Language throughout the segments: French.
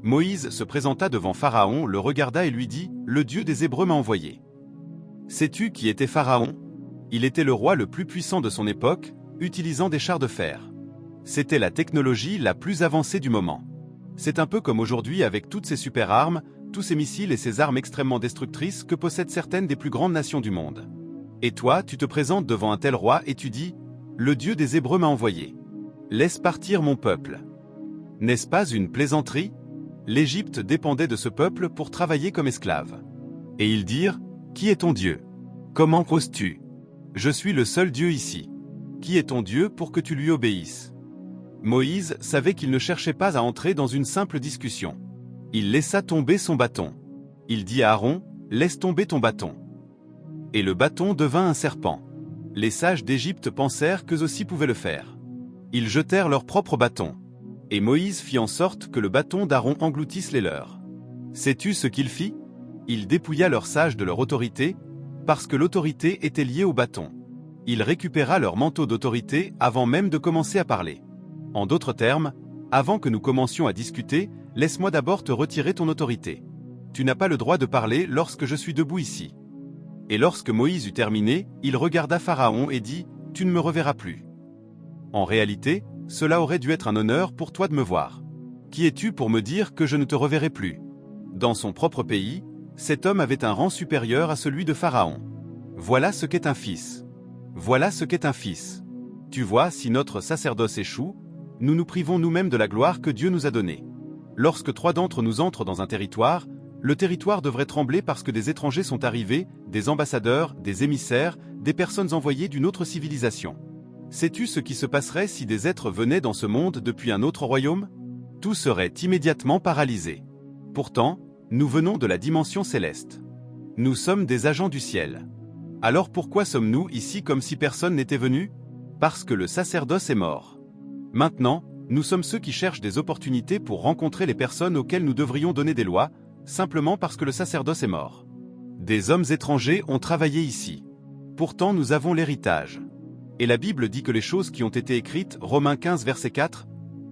Moïse se présenta devant Pharaon, le regarda et lui dit, « Le Dieu des Hébreux m'a envoyé. » Sais-tu qui était Pharaon? Il était le roi le plus puissant de son époque, utilisant des chars de fer. C'était la technologie la plus avancée du moment. C'est un peu comme aujourd'hui avec toutes ces super armes, tous ces missiles et ces armes extrêmement destructrices que possèdent certaines des plus grandes nations du monde. Et toi, tu te présentes devant un tel roi et tu dis, « Le Dieu des Hébreux m'a envoyé. Laisse partir mon peuple. » N'est-ce pas une plaisanterie? L'Égypte dépendait de ce peuple pour travailler comme esclave. Et ils dirent, « Qui est ton Dieu? Comment oses-tu? Je suis le seul Dieu ici. Qui est ton Dieu pour que tu lui obéisses? » Moïse savait qu'il ne cherchait pas à entrer dans une simple discussion. Il laissa tomber son bâton. Il dit à Aaron, « Laisse tomber ton bâton. » Et le bâton devint un serpent. Les sages d'Égypte pensèrent qu'eux aussi pouvaient le faire. Ils jetèrent leur propre bâton. Et Moïse fit en sorte que le bâton d'Aaron engloutisse les leurs. Sais-tu ce qu'il fit? Il dépouilla leurs sages de leur autorité, parce que l'autorité était liée au bâton. Il récupéra leur manteau d'autorité avant même de commencer à parler. En d'autres termes, avant que nous commencions à discuter, laisse-moi d'abord te retirer ton autorité. Tu n'as pas le droit de parler lorsque je suis debout ici. Et lorsque Moïse eut terminé, il regarda Pharaon et dit, « Tu ne me reverras plus. » En réalité, cela aurait dû être un honneur pour toi de me voir. Qui es-tu pour me dire que je ne te reverrai plus? Dans son propre pays, cet homme avait un rang supérieur à celui de Pharaon. Voilà ce qu'est un fils. Voilà ce qu'est un fils. Tu vois, si notre sacerdoce échoue, nous nous privons nous-mêmes de la gloire que Dieu nous a donnée. Lorsque 3 d'entre nous entrent dans un territoire, le territoire devrait trembler parce que des étrangers sont arrivés, des ambassadeurs, des émissaires, des personnes envoyées d'une autre civilisation. Sais-tu ce qui se passerait si des êtres venaient dans ce monde depuis un autre royaume? Tout serait immédiatement paralysé. Pourtant, nous venons de la dimension céleste. Nous sommes des agents du ciel. Alors pourquoi sommes-nous ici comme si personne n'était venu? Parce que le sacerdoce est mort. Maintenant, nous sommes ceux qui cherchent des opportunités pour rencontrer les personnes auxquelles nous devrions donner des lois, simplement parce que le sacerdoce est mort. Des hommes étrangers ont travaillé ici. Pourtant nous avons l'héritage. Et la Bible dit que les choses qui ont été écrites, Romains 15 verset 4,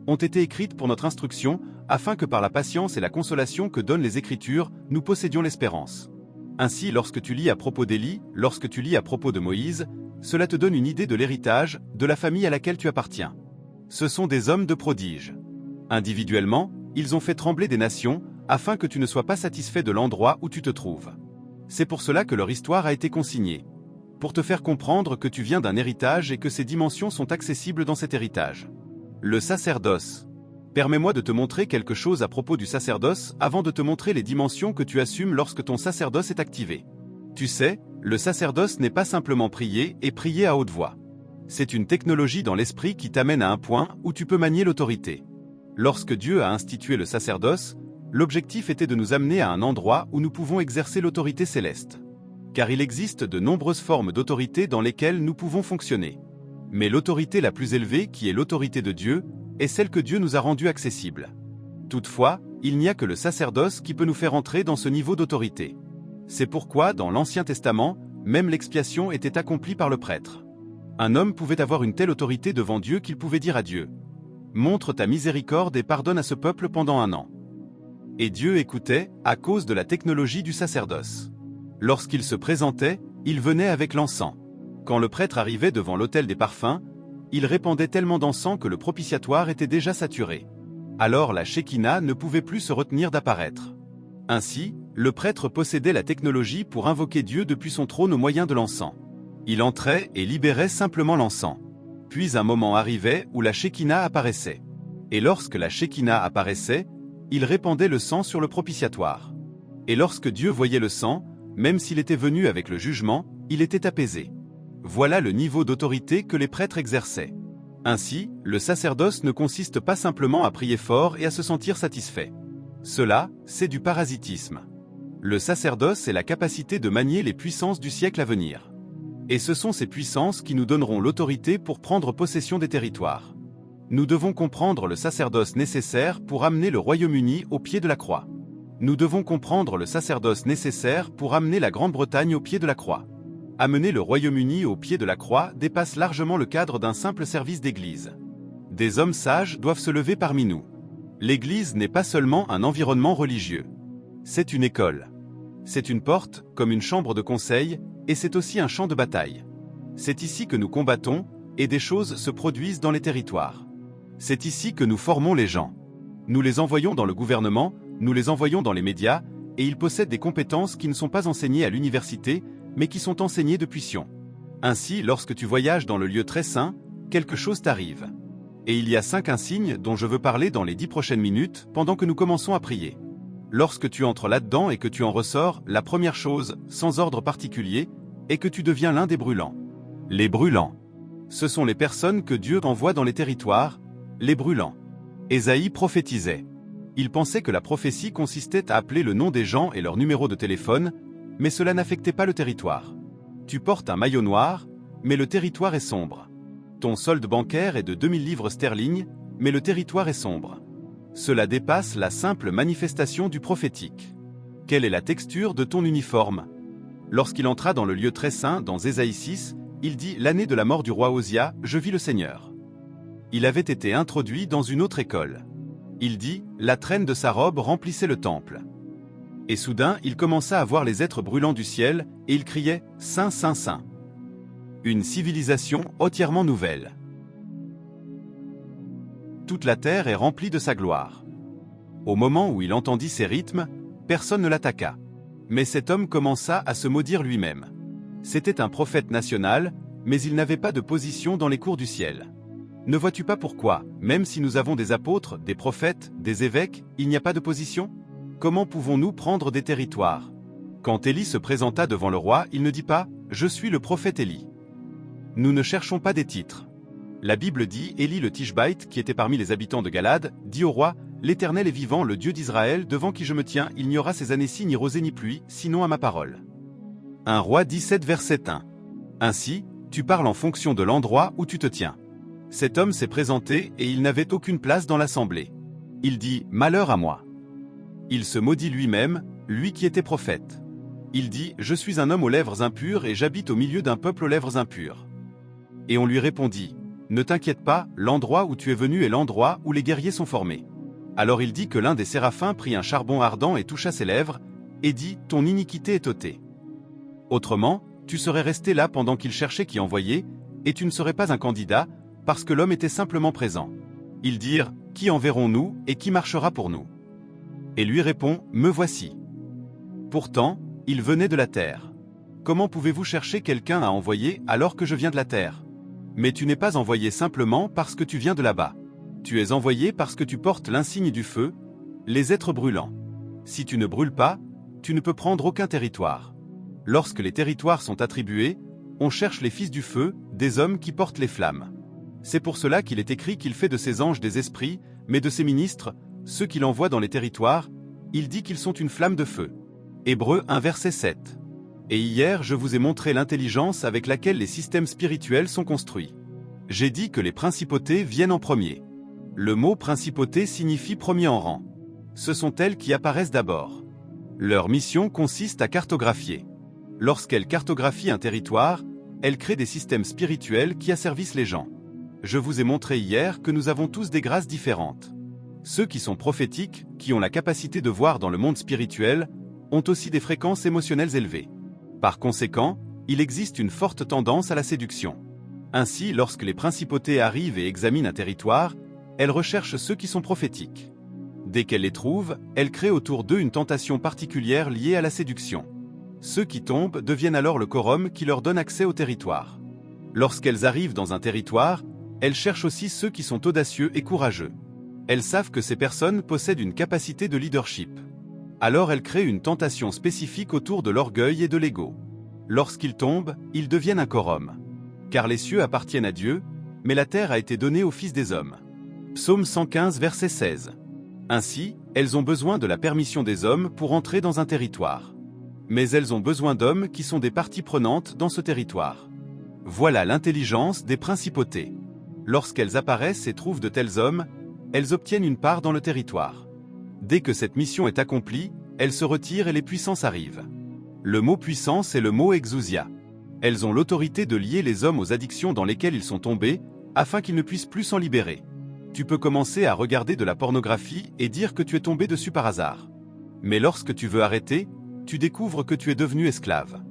ont été écrites pour notre instruction, afin que par la patience et la consolation que donnent les Écritures, nous possédions l'espérance. Ainsi, lorsque tu lis à propos d'Élie, lorsque tu lis à propos de Moïse, cela te donne une idée de l'héritage, de la famille à laquelle tu appartiens. Ce sont des hommes de prodige. Individuellement, ils ont fait trembler des nations, afin que tu ne sois pas satisfait de l'endroit où tu te trouves. C'est pour cela que leur histoire a été consignée. Pour te faire comprendre que tu viens d'un héritage et que ces dimensions sont accessibles dans cet héritage. Le sacerdoce. Permets-moi de te montrer quelque chose à propos du sacerdoce avant de te montrer les dimensions que tu assumes lorsque ton sacerdoce est activé. Tu sais, le sacerdoce n'est pas simplement prier et prier à haute voix. C'est une technologie dans l'esprit qui t'amène à un point où tu peux manier l'autorité. Lorsque Dieu a institué le sacerdoce, l'objectif était de nous amener à un endroit où nous pouvons exercer l'autorité céleste. Car il existe de nombreuses formes d'autorité dans lesquelles nous pouvons fonctionner. Mais l'autorité la plus élevée, qui est l'autorité de Dieu, est celle que Dieu nous a rendue accessible. Toutefois, il n'y a que le sacerdoce qui peut nous faire entrer dans ce niveau d'autorité. C'est pourquoi, dans l'Ancien Testament, même l'expiation était accomplie par le prêtre. Un homme pouvait avoir une telle autorité devant Dieu qu'il pouvait dire à Dieu, « Montre ta miséricorde et pardonne à ce peuple pendant 1 an. » Et Dieu écoutait, à cause de la technologie du sacerdoce. Lorsqu'il se présentait, il venait avec l'encens. Quand le prêtre arrivait devant l'autel des parfums, il répandait tellement d'encens que le propitiatoire était déjà saturé. Alors la Shekinah ne pouvait plus se retenir d'apparaître. Ainsi, le prêtre possédait la technologie pour invoquer Dieu depuis son trône au moyen de l'encens. Il entrait et libérait simplement l'encens. Puis un moment arrivait où la Shekinah apparaissait. Et lorsque la Shekinah apparaissait, il répandait le sang sur le propitiatoire. Et lorsque Dieu voyait le sang, même s'il était venu avec le jugement, il était apaisé. Voilà le niveau d'autorité que les prêtres exerçaient. Ainsi, le sacerdoce ne consiste pas simplement à prier fort et à se sentir satisfait. Cela, c'est du parasitisme. Le sacerdoce est la capacité de manier les puissances du siècle à venir. Et ce sont ces puissances qui nous donneront l'autorité pour prendre possession des territoires. Nous devons comprendre le sacerdoce nécessaire pour amener le Royaume-Uni au pied de la croix. Nous devons comprendre le sacerdoce nécessaire pour amener la Grande-Bretagne au pied de la croix. Amener le Royaume-Uni au pied de la croix dépasse largement le cadre d'un simple service d'église. Des hommes sages doivent se lever parmi nous. L'Église n'est pas seulement un environnement religieux. C'est une école. C'est une porte, comme une chambre de conseil, et c'est aussi un champ de bataille. C'est ici que nous combattons, et des choses se produisent dans les territoires. C'est ici que nous formons les gens. Nous les envoyons dans le gouvernement, nous les envoyons dans les médias, et ils possèdent des compétences qui ne sont pas enseignées à l'université, mais qui sont enseignées depuis Sion. Ainsi, lorsque tu voyages dans le lieu très saint, quelque chose t'arrive. Et il y a 5 insignes dont je veux parler dans les 10 prochaines minutes, pendant que nous commençons à prier. Lorsque tu entres là-dedans et que tu en ressors, la première chose, sans ordre particulier, est que tu deviens l'un des brûlants. Les brûlants. Ce sont les personnes que Dieu envoie dans les territoires, les brûlants. Ésaïe prophétisait. Il pensait que la prophétie consistait à appeler le nom des gens et leur numéro de téléphone, mais cela n'affectait pas le territoire. Tu portes un maillot noir, mais le territoire est sombre. Ton solde bancaire est de 2000 livres sterling, mais le territoire est sombre. Cela dépasse la simple manifestation du prophétique. Quelle est la texture de ton uniforme? Lorsqu'il entra dans le lieu très saint, dans Ésaïe 6, il dit « L'année de la mort du roi Osia, je vis le Seigneur ». Il avait été introduit dans une autre école. Il dit « La traîne de sa robe remplissait le temple ». Et soudain, il commença à voir les êtres brûlants du ciel, et il criait « Saint, Saint, Saint ». Une civilisation entièrement nouvelle. Toute la terre est remplie de sa gloire. Au moment où il entendit ces rythmes, personne ne l'attaqua. Mais cet homme commença à se maudire lui-même. C'était un prophète national, mais il n'avait pas de position dans les cours du ciel. Ne vois-tu pas pourquoi, même si nous avons des apôtres, des prophètes, des évêques, il n'y a pas de position? Comment pouvons-nous prendre des territoires? Quand Élie se présenta devant le roi, il ne dit pas « Je suis le prophète Élie ». Nous ne cherchons pas des titres. La Bible dit, Élie le Tishbaïte, qui était parmi les habitants de Galade, dit au roi, « L'Éternel est vivant, le Dieu d'Israël, devant qui je me tiens, il n'y aura ces années-ci ni rosée ni pluie, sinon à ma parole. » 1 Roi 17 verset 1. Ainsi, tu parles en fonction de l'endroit où tu te tiens. Cet homme s'est présenté et il n'avait aucune place dans l'assemblée. Il dit, « Malheur à moi !» Il se maudit lui-même, lui qui était prophète. Il dit, « Je suis un homme aux lèvres impures et j'habite au milieu d'un peuple aux lèvres impures. » Et on lui répondit, « Ne t'inquiète pas, l'endroit où tu es venu est l'endroit où les guerriers sont formés. » Alors il dit que l'un des séraphins prit un charbon ardent et toucha ses lèvres, et dit, « Ton iniquité est ôtée. » Autrement, tu serais resté là pendant qu'il cherchait qui envoyer, et tu ne serais pas un candidat, parce que l'homme était simplement présent. Ils dirent, « Qui enverrons-nous et qui marchera pour nous ?» Et lui répond, « Me voici. » Pourtant, il venait de la terre. Comment pouvez-vous chercher quelqu'un à envoyer alors que je viens de la terre? Mais tu n'es pas envoyé simplement parce que tu viens de là-bas. Tu es envoyé parce que tu portes l'insigne du feu, les êtres brûlants. Si tu ne brûles pas, tu ne peux prendre aucun territoire. Lorsque les territoires sont attribués, on cherche les fils du feu, des hommes qui portent les flammes. C'est pour cela qu'il est écrit qu'il fait de ses anges des esprits, mais de ses ministres, ceux qu'il envoie dans les territoires, il dit qu'ils sont une flamme de feu. Hébreux 1 verset 7. Et hier je vous ai montré l'intelligence avec laquelle les systèmes spirituels sont construits. J'ai dit que les principautés viennent en premier. Le mot principauté signifie premier en rang. Ce sont elles qui apparaissent d'abord. Leur mission consiste à cartographier. Lorsqu'elles cartographient un territoire, elles créent des systèmes spirituels qui asservissent les gens. Je vous ai montré hier que nous avons tous des grâces différentes. Ceux qui sont prophétiques, qui ont la capacité de voir dans le monde spirituel, ont aussi des fréquences émotionnelles élevées. Par conséquent, il existe une forte tendance à la séduction. Ainsi, lorsque les principautés arrivent et examinent un territoire, elles recherchent ceux qui sont prophétiques. Dès qu'elles les trouvent, elles créent autour d'eux une tentation particulière liée à la séduction. Ceux qui tombent deviennent alors le quorum qui leur donne accès au territoire. Lorsqu'elles arrivent dans un territoire, elles cherchent aussi ceux qui sont audacieux et courageux. Elles savent que ces personnes possèdent une capacité de leadership. Alors elles créent une tentation spécifique autour de l'orgueil et de l'ego. Lorsqu'ils tombent, ils deviennent un quorum. Car les cieux appartiennent à Dieu, mais la terre a été donnée aux fils des hommes. Psaume 115 verset 16. Ainsi, elles ont besoin de la permission des hommes pour entrer dans un territoire. Mais elles ont besoin d'hommes qui sont des parties prenantes dans ce territoire. Voilà l'intelligence des principautés. Lorsqu'elles apparaissent et trouvent de tels hommes, elles obtiennent une part dans le territoire. Dès que cette mission est accomplie, elles se retirent et les puissances arrivent. Le mot puissance est le mot exousia. Elles ont l'autorité de lier les hommes aux addictions dans lesquelles ils sont tombés, afin qu'ils ne puissent plus s'en libérer. Tu peux commencer à regarder de la pornographie et dire que tu es tombé dessus par hasard. Mais lorsque tu veux arrêter, tu découvres que tu es devenu esclave.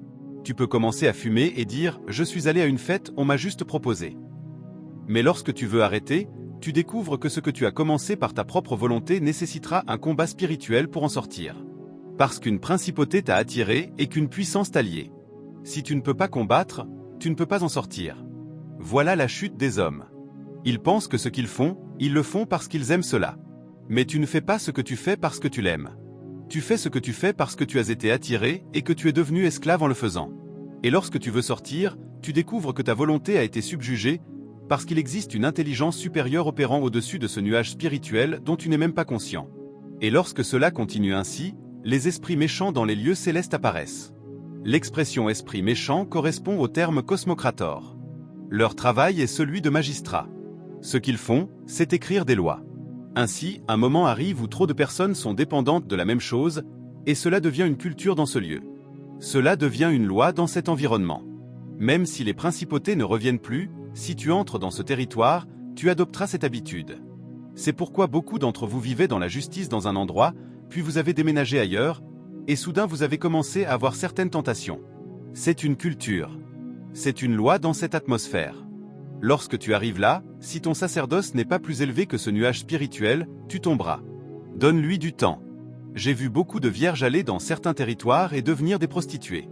Tu peux commencer à fumer et dire « Je suis allé à une fête, on m'a juste proposé ». Mais lorsque tu veux arrêter, tu découvres que ce que tu as commencé par ta propre volonté nécessitera un combat spirituel pour en sortir. Parce qu'une principauté t'a attiré et qu'une puissance t'a lié. Si tu ne peux pas combattre, tu ne peux pas en sortir. Voilà la chute des hommes. Ils pensent que ce qu'ils font, ils le font parce qu'ils aiment cela. Mais tu ne fais pas ce que tu fais parce que tu l'aimes. Tu fais ce que tu fais parce que tu as été attiré et que tu es devenu esclave en le faisant. Et lorsque tu veux sortir, tu découvres que ta volonté a été subjugée parce qu'il existe une intelligence supérieure opérant au-dessus de ce nuage spirituel dont tu n'es même pas conscient. Et lorsque cela continue ainsi, les esprits méchants dans les lieux célestes apparaissent. L'expression esprit méchant correspond au terme cosmocrator. Leur travail est celui de magistrat. Ce qu'ils font, c'est écrire des lois. Ainsi, un moment arrive où trop de personnes sont dépendantes de la même chose, et cela devient une culture dans ce lieu. Cela devient une loi dans cet environnement. Même si les principautés ne reviennent plus, si tu entres dans ce territoire, tu adopteras cette habitude. C'est pourquoi beaucoup d'entre vous vivaient dans la justice dans un endroit, puis vous avez déménagé ailleurs, et soudain vous avez commencé à avoir certaines tentations. C'est une culture. C'est une loi dans cette atmosphère. Lorsque tu arrives là, si ton sacerdoce n'est pas plus élevé que ce nuage spirituel, tu tomberas. Donne-lui du temps. J'ai vu beaucoup de vierges aller dans certains territoires et devenir des prostituées.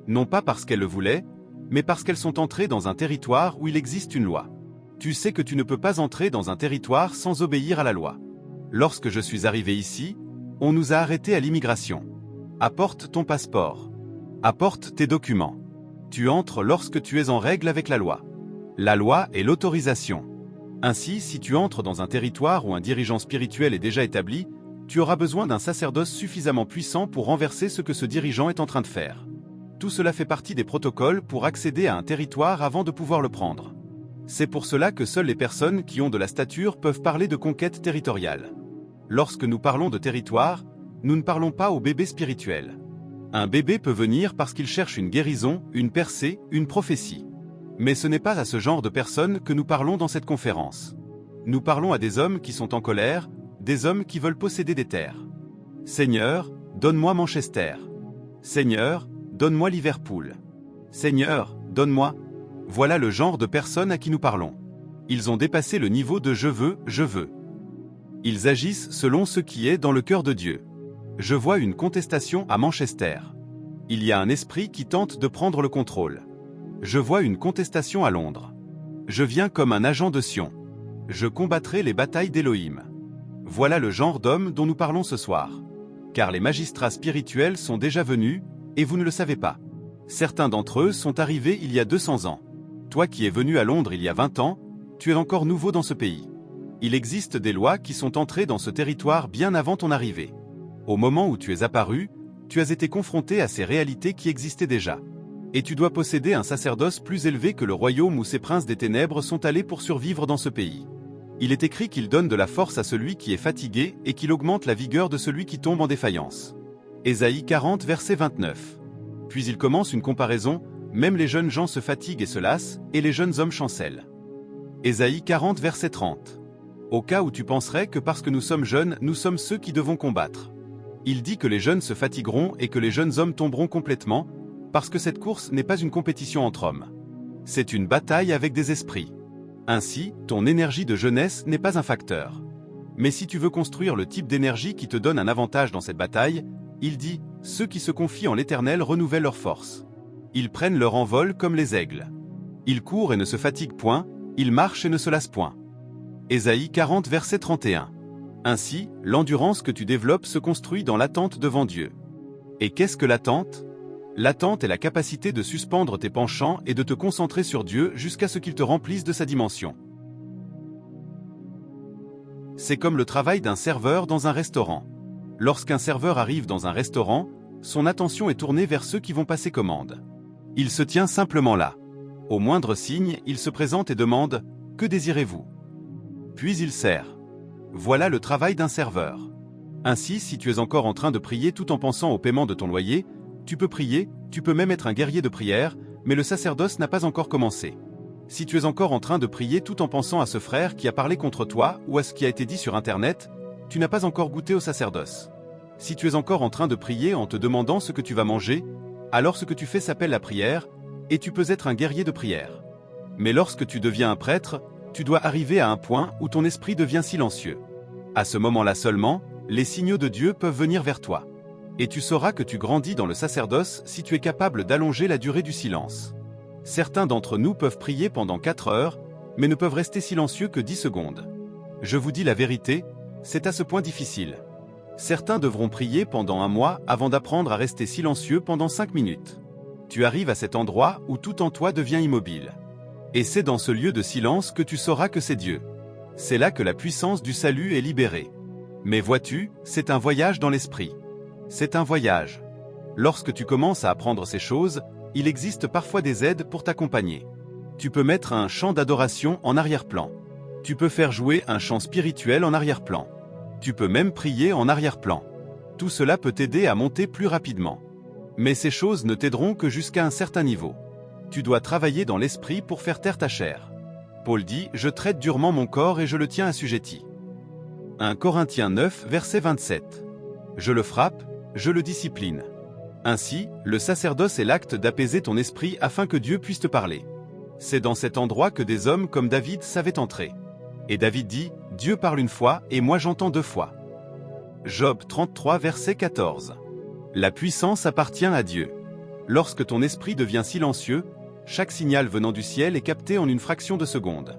Non pas parce qu'elles le voulaient, mais parce qu'elles sont entrées dans un territoire où il existe une loi. Tu sais que tu ne peux pas entrer dans un territoire sans obéir à la loi. Lorsque je suis arrivé ici, on nous a arrêtés à l'immigration. Apporte ton passeport. Apporte tes documents. Tu entres lorsque tu es en règle avec la loi. La loi est l'autorisation. Ainsi, si tu entres dans un territoire où un dirigeant spirituel est déjà établi, tu auras besoin d'un sacerdoce suffisamment puissant pour renverser ce que ce dirigeant est en train de faire. Tout cela fait partie des protocoles pour accéder à un territoire avant de pouvoir le prendre. C'est pour cela que seules les personnes qui ont de la stature peuvent parler de conquête territoriale. Lorsque nous parlons de territoire, nous ne parlons pas au bébé spirituel. Un bébé peut venir parce qu'il cherche une guérison, une percée, une prophétie. Mais ce n'est pas à ce genre de personnes que nous parlons dans cette conférence. Nous parlons à des hommes qui sont en colère, des hommes qui veulent posséder des terres. Seigneur, donne-moi Manchester. Seigneur, donne-moi Liverpool. Seigneur, donne-moi. Voilà le genre de personnes à qui nous parlons. Ils ont dépassé le niveau de je veux, je veux. Ils agissent selon ce qui est dans le cœur de Dieu. Je vois une contestation à Manchester. Il y a un esprit qui tente de prendre le contrôle. Je vois une contestation à Londres. Je viens comme un agent de Sion. Je combattrai les batailles d'Élohim. Voilà le genre d'homme dont nous parlons ce soir. Car les magistrats spirituels sont déjà venus, et vous ne le savez pas. Certains d'entre eux sont arrivés il y a 200 ans. Toi qui es venu à Londres il y a 20 ans, tu es encore nouveau dans ce pays. Il existe des lois qui sont entrées dans ce territoire bien avant ton arrivée. Au moment où tu es apparu, tu as été confronté à ces réalités qui existaient déjà. Et tu dois posséder un sacerdoce plus élevé que le royaume où ces princes des ténèbres sont allés pour survivre dans ce pays. Il est écrit qu'il donne de la force à celui qui est fatigué et qu'il augmente la vigueur de celui qui tombe en défaillance. Ésaïe 40 verset 29. Puis il commence une comparaison, même les jeunes gens se fatiguent et se lassent, et les jeunes hommes chancellent. Ésaïe 40 verset 30. Au cas où tu penserais que parce que nous sommes jeunes, nous sommes ceux qui devons combattre. Il dit que les jeunes se fatigueront et que les jeunes hommes tomberont complètement, parce que cette course n'est pas une compétition entre hommes. C'est une bataille avec des esprits. Ainsi, ton énergie de jeunesse n'est pas un facteur. Mais si tu veux construire le type d'énergie qui te donne un avantage dans cette bataille, il dit, ceux qui se confient en l'Éternel renouvellent leur force. Ils prennent leur envol comme les aigles. Ils courent et ne se fatiguent point, ils marchent et ne se lassent point. Ésaïe 40 verset 31. Ainsi, l'endurance que tu développes se construit dans l'attente devant Dieu. Et qu'est-ce que l'attente ? L'attente est la capacité de suspendre tes penchants et de te concentrer sur Dieu jusqu'à ce qu'il te remplisse de sa dimension. C'est comme le travail d'un serveur dans un restaurant. Lorsqu'un serveur arrive dans un restaurant, son attention est tournée vers ceux qui vont passer commande. Il se tient simplement là. Au moindre signe, il se présente et demande « Que désirez-vous » Puis il sert. Voilà le travail d'un serveur. Ainsi, si tu es encore en train de prier tout en pensant au paiement de ton loyer, tu peux prier, tu peux même être un guerrier de prière, mais le sacerdoce n'a pas encore commencé. Si tu es encore en train de prier tout en pensant à ce frère qui a parlé contre toi ou à ce qui a été dit sur Internet, tu n'as pas encore goûté au sacerdoce. Si tu es encore en train de prier en te demandant ce que tu vas manger, alors ce que tu fais s'appelle la prière, et tu peux être un guerrier de prière. Mais lorsque tu deviens un prêtre, tu dois arriver à un point où ton esprit devient silencieux. À ce moment-là seulement, les signaux de Dieu peuvent venir vers toi. Et tu sauras que tu grandis dans le sacerdoce si tu es capable d'allonger la durée du silence. Certains d'entre nous peuvent prier pendant 4 heures, mais ne peuvent rester silencieux que 10 secondes. Je vous dis la vérité, c'est à ce point difficile. Certains devront prier pendant 1 mois avant d'apprendre à rester silencieux pendant 5 minutes. Tu arrives à cet endroit où tout en toi devient immobile. Et c'est dans ce lieu de silence que tu sauras que c'est Dieu. C'est là que la puissance du salut est libérée. Mais vois-tu, c'est un voyage dans l'esprit. C'est un voyage. Lorsque tu commences à apprendre ces choses, il existe parfois des aides pour t'accompagner. Tu peux mettre un chant d'adoration en arrière-plan. Tu peux faire jouer un chant spirituel en arrière-plan. Tu peux même prier en arrière-plan. Tout cela peut t'aider à monter plus rapidement. Mais ces choses ne t'aideront que jusqu'à un certain niveau. Tu dois travailler dans l'esprit pour faire taire ta chair. Paul dit « Je traite durement mon corps et je le tiens assujetti ». 1 Corinthiens 9, verset 27. Je le frappe, je le discipline. Ainsi, le sacerdoce est l'acte d'apaiser ton esprit afin que Dieu puisse te parler. C'est dans cet endroit que des hommes comme David savaient entrer. Et David dit, Dieu parle une fois et moi j'entends 2 fois. Job 33 verset 14. La puissance appartient à Dieu. Lorsque ton esprit devient silencieux, chaque signal venant du ciel est capté en une fraction de seconde.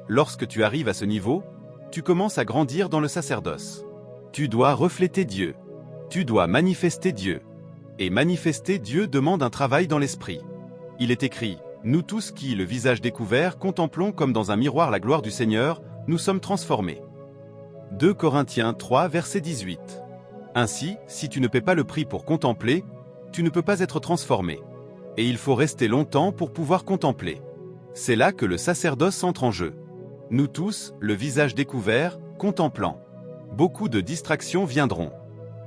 Lorsque tu arrives à ce niveau, tu commences à grandir dans le sacerdoce. Tu dois refléter Dieu. Tu dois manifester Dieu. Et manifester Dieu demande un travail dans l'esprit. Il est écrit, nous tous qui, le visage découvert, contemplons comme dans un miroir la gloire du Seigneur, nous sommes transformés. 2 Corinthiens 3 verset 18. Ainsi, si tu ne paies pas le prix pour contempler, tu ne peux pas être transformé. Et il faut rester longtemps pour pouvoir contempler. C'est là que le sacerdoce entre en jeu. Nous tous, le visage découvert, contemplant. Beaucoup de distractions viendront.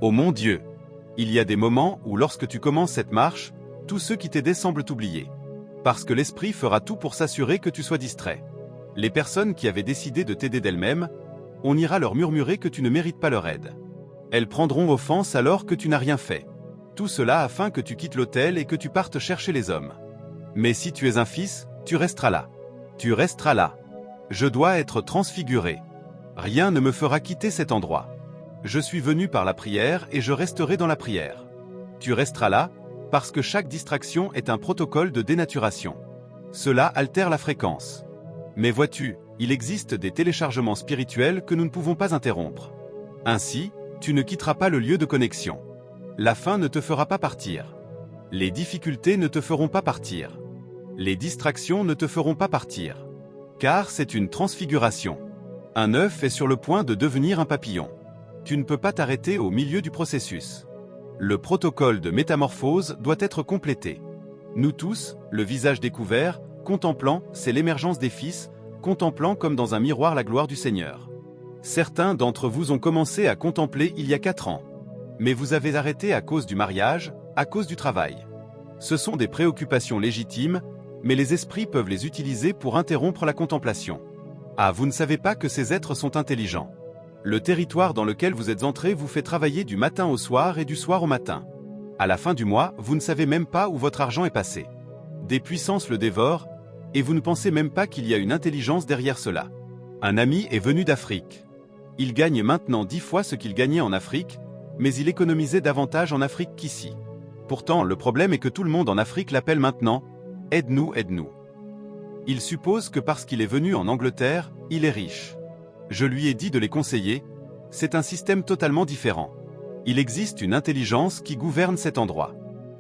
Oh mon Dieu! Il y a des moments où lorsque tu commences cette marche, tous ceux qui t'aidaient semblent t'oublier. Parce que l'esprit fera tout pour s'assurer que tu sois distrait. Les personnes qui avaient décidé de t'aider d'elles-mêmes, on ira leur murmurer que tu ne mérites pas leur aide. Elles prendront offense alors que tu n'as rien fait. Tout cela afin que tu quittes l'autel et que tu partes chercher les hommes. Mais si tu es un fils, tu resteras là. Tu resteras là. Je dois être transfiguré. Rien ne me fera quitter cet endroit. Je suis venu par la prière et je resterai dans la prière. Tu resteras là, parce que chaque distraction est un protocole de dénaturation. Cela altère la fréquence. Mais vois-tu, il existe des téléchargements spirituels que nous ne pouvons pas interrompre. Ainsi, tu ne quitteras pas le lieu de connexion. La faim ne te fera pas partir. Les difficultés ne te feront pas partir. Les distractions ne te feront pas partir. Car c'est une transfiguration. Un œuf est sur le point de devenir un papillon. Tu ne peux pas t'arrêter au milieu du processus. Le protocole de métamorphose doit être complété. Nous tous, le visage découvert, contemplant, c'est l'émergence des fils, contemplant comme dans un miroir la gloire du Seigneur. Certains d'entre vous ont commencé à contempler il y a 4 ans. Mais vous avez arrêté à cause du mariage, à cause du travail. Ce sont des préoccupations légitimes, mais les esprits peuvent les utiliser pour interrompre la contemplation. Ah, vous ne savez pas que ces êtres sont intelligents. Le territoire dans lequel vous êtes entré vous fait travailler du matin au soir et du soir au matin. À la fin du mois, vous ne savez même pas où votre argent est passé. Des puissances le dévorent, et vous ne pensez même pas qu'il y a une intelligence derrière cela. Un ami est venu d'Afrique. Il gagne maintenant 10 fois ce qu'il gagnait en Afrique, mais il économisait davantage en Afrique qu'ici. Pourtant, le problème est que tout le monde en Afrique l'appelle maintenant « Aide-nous, aide-nous ». Il suppose que parce qu'il est venu en Angleterre, il est riche. Je lui ai dit de les conseiller, c'est un système totalement différent. Il existe une intelligence qui gouverne cet endroit.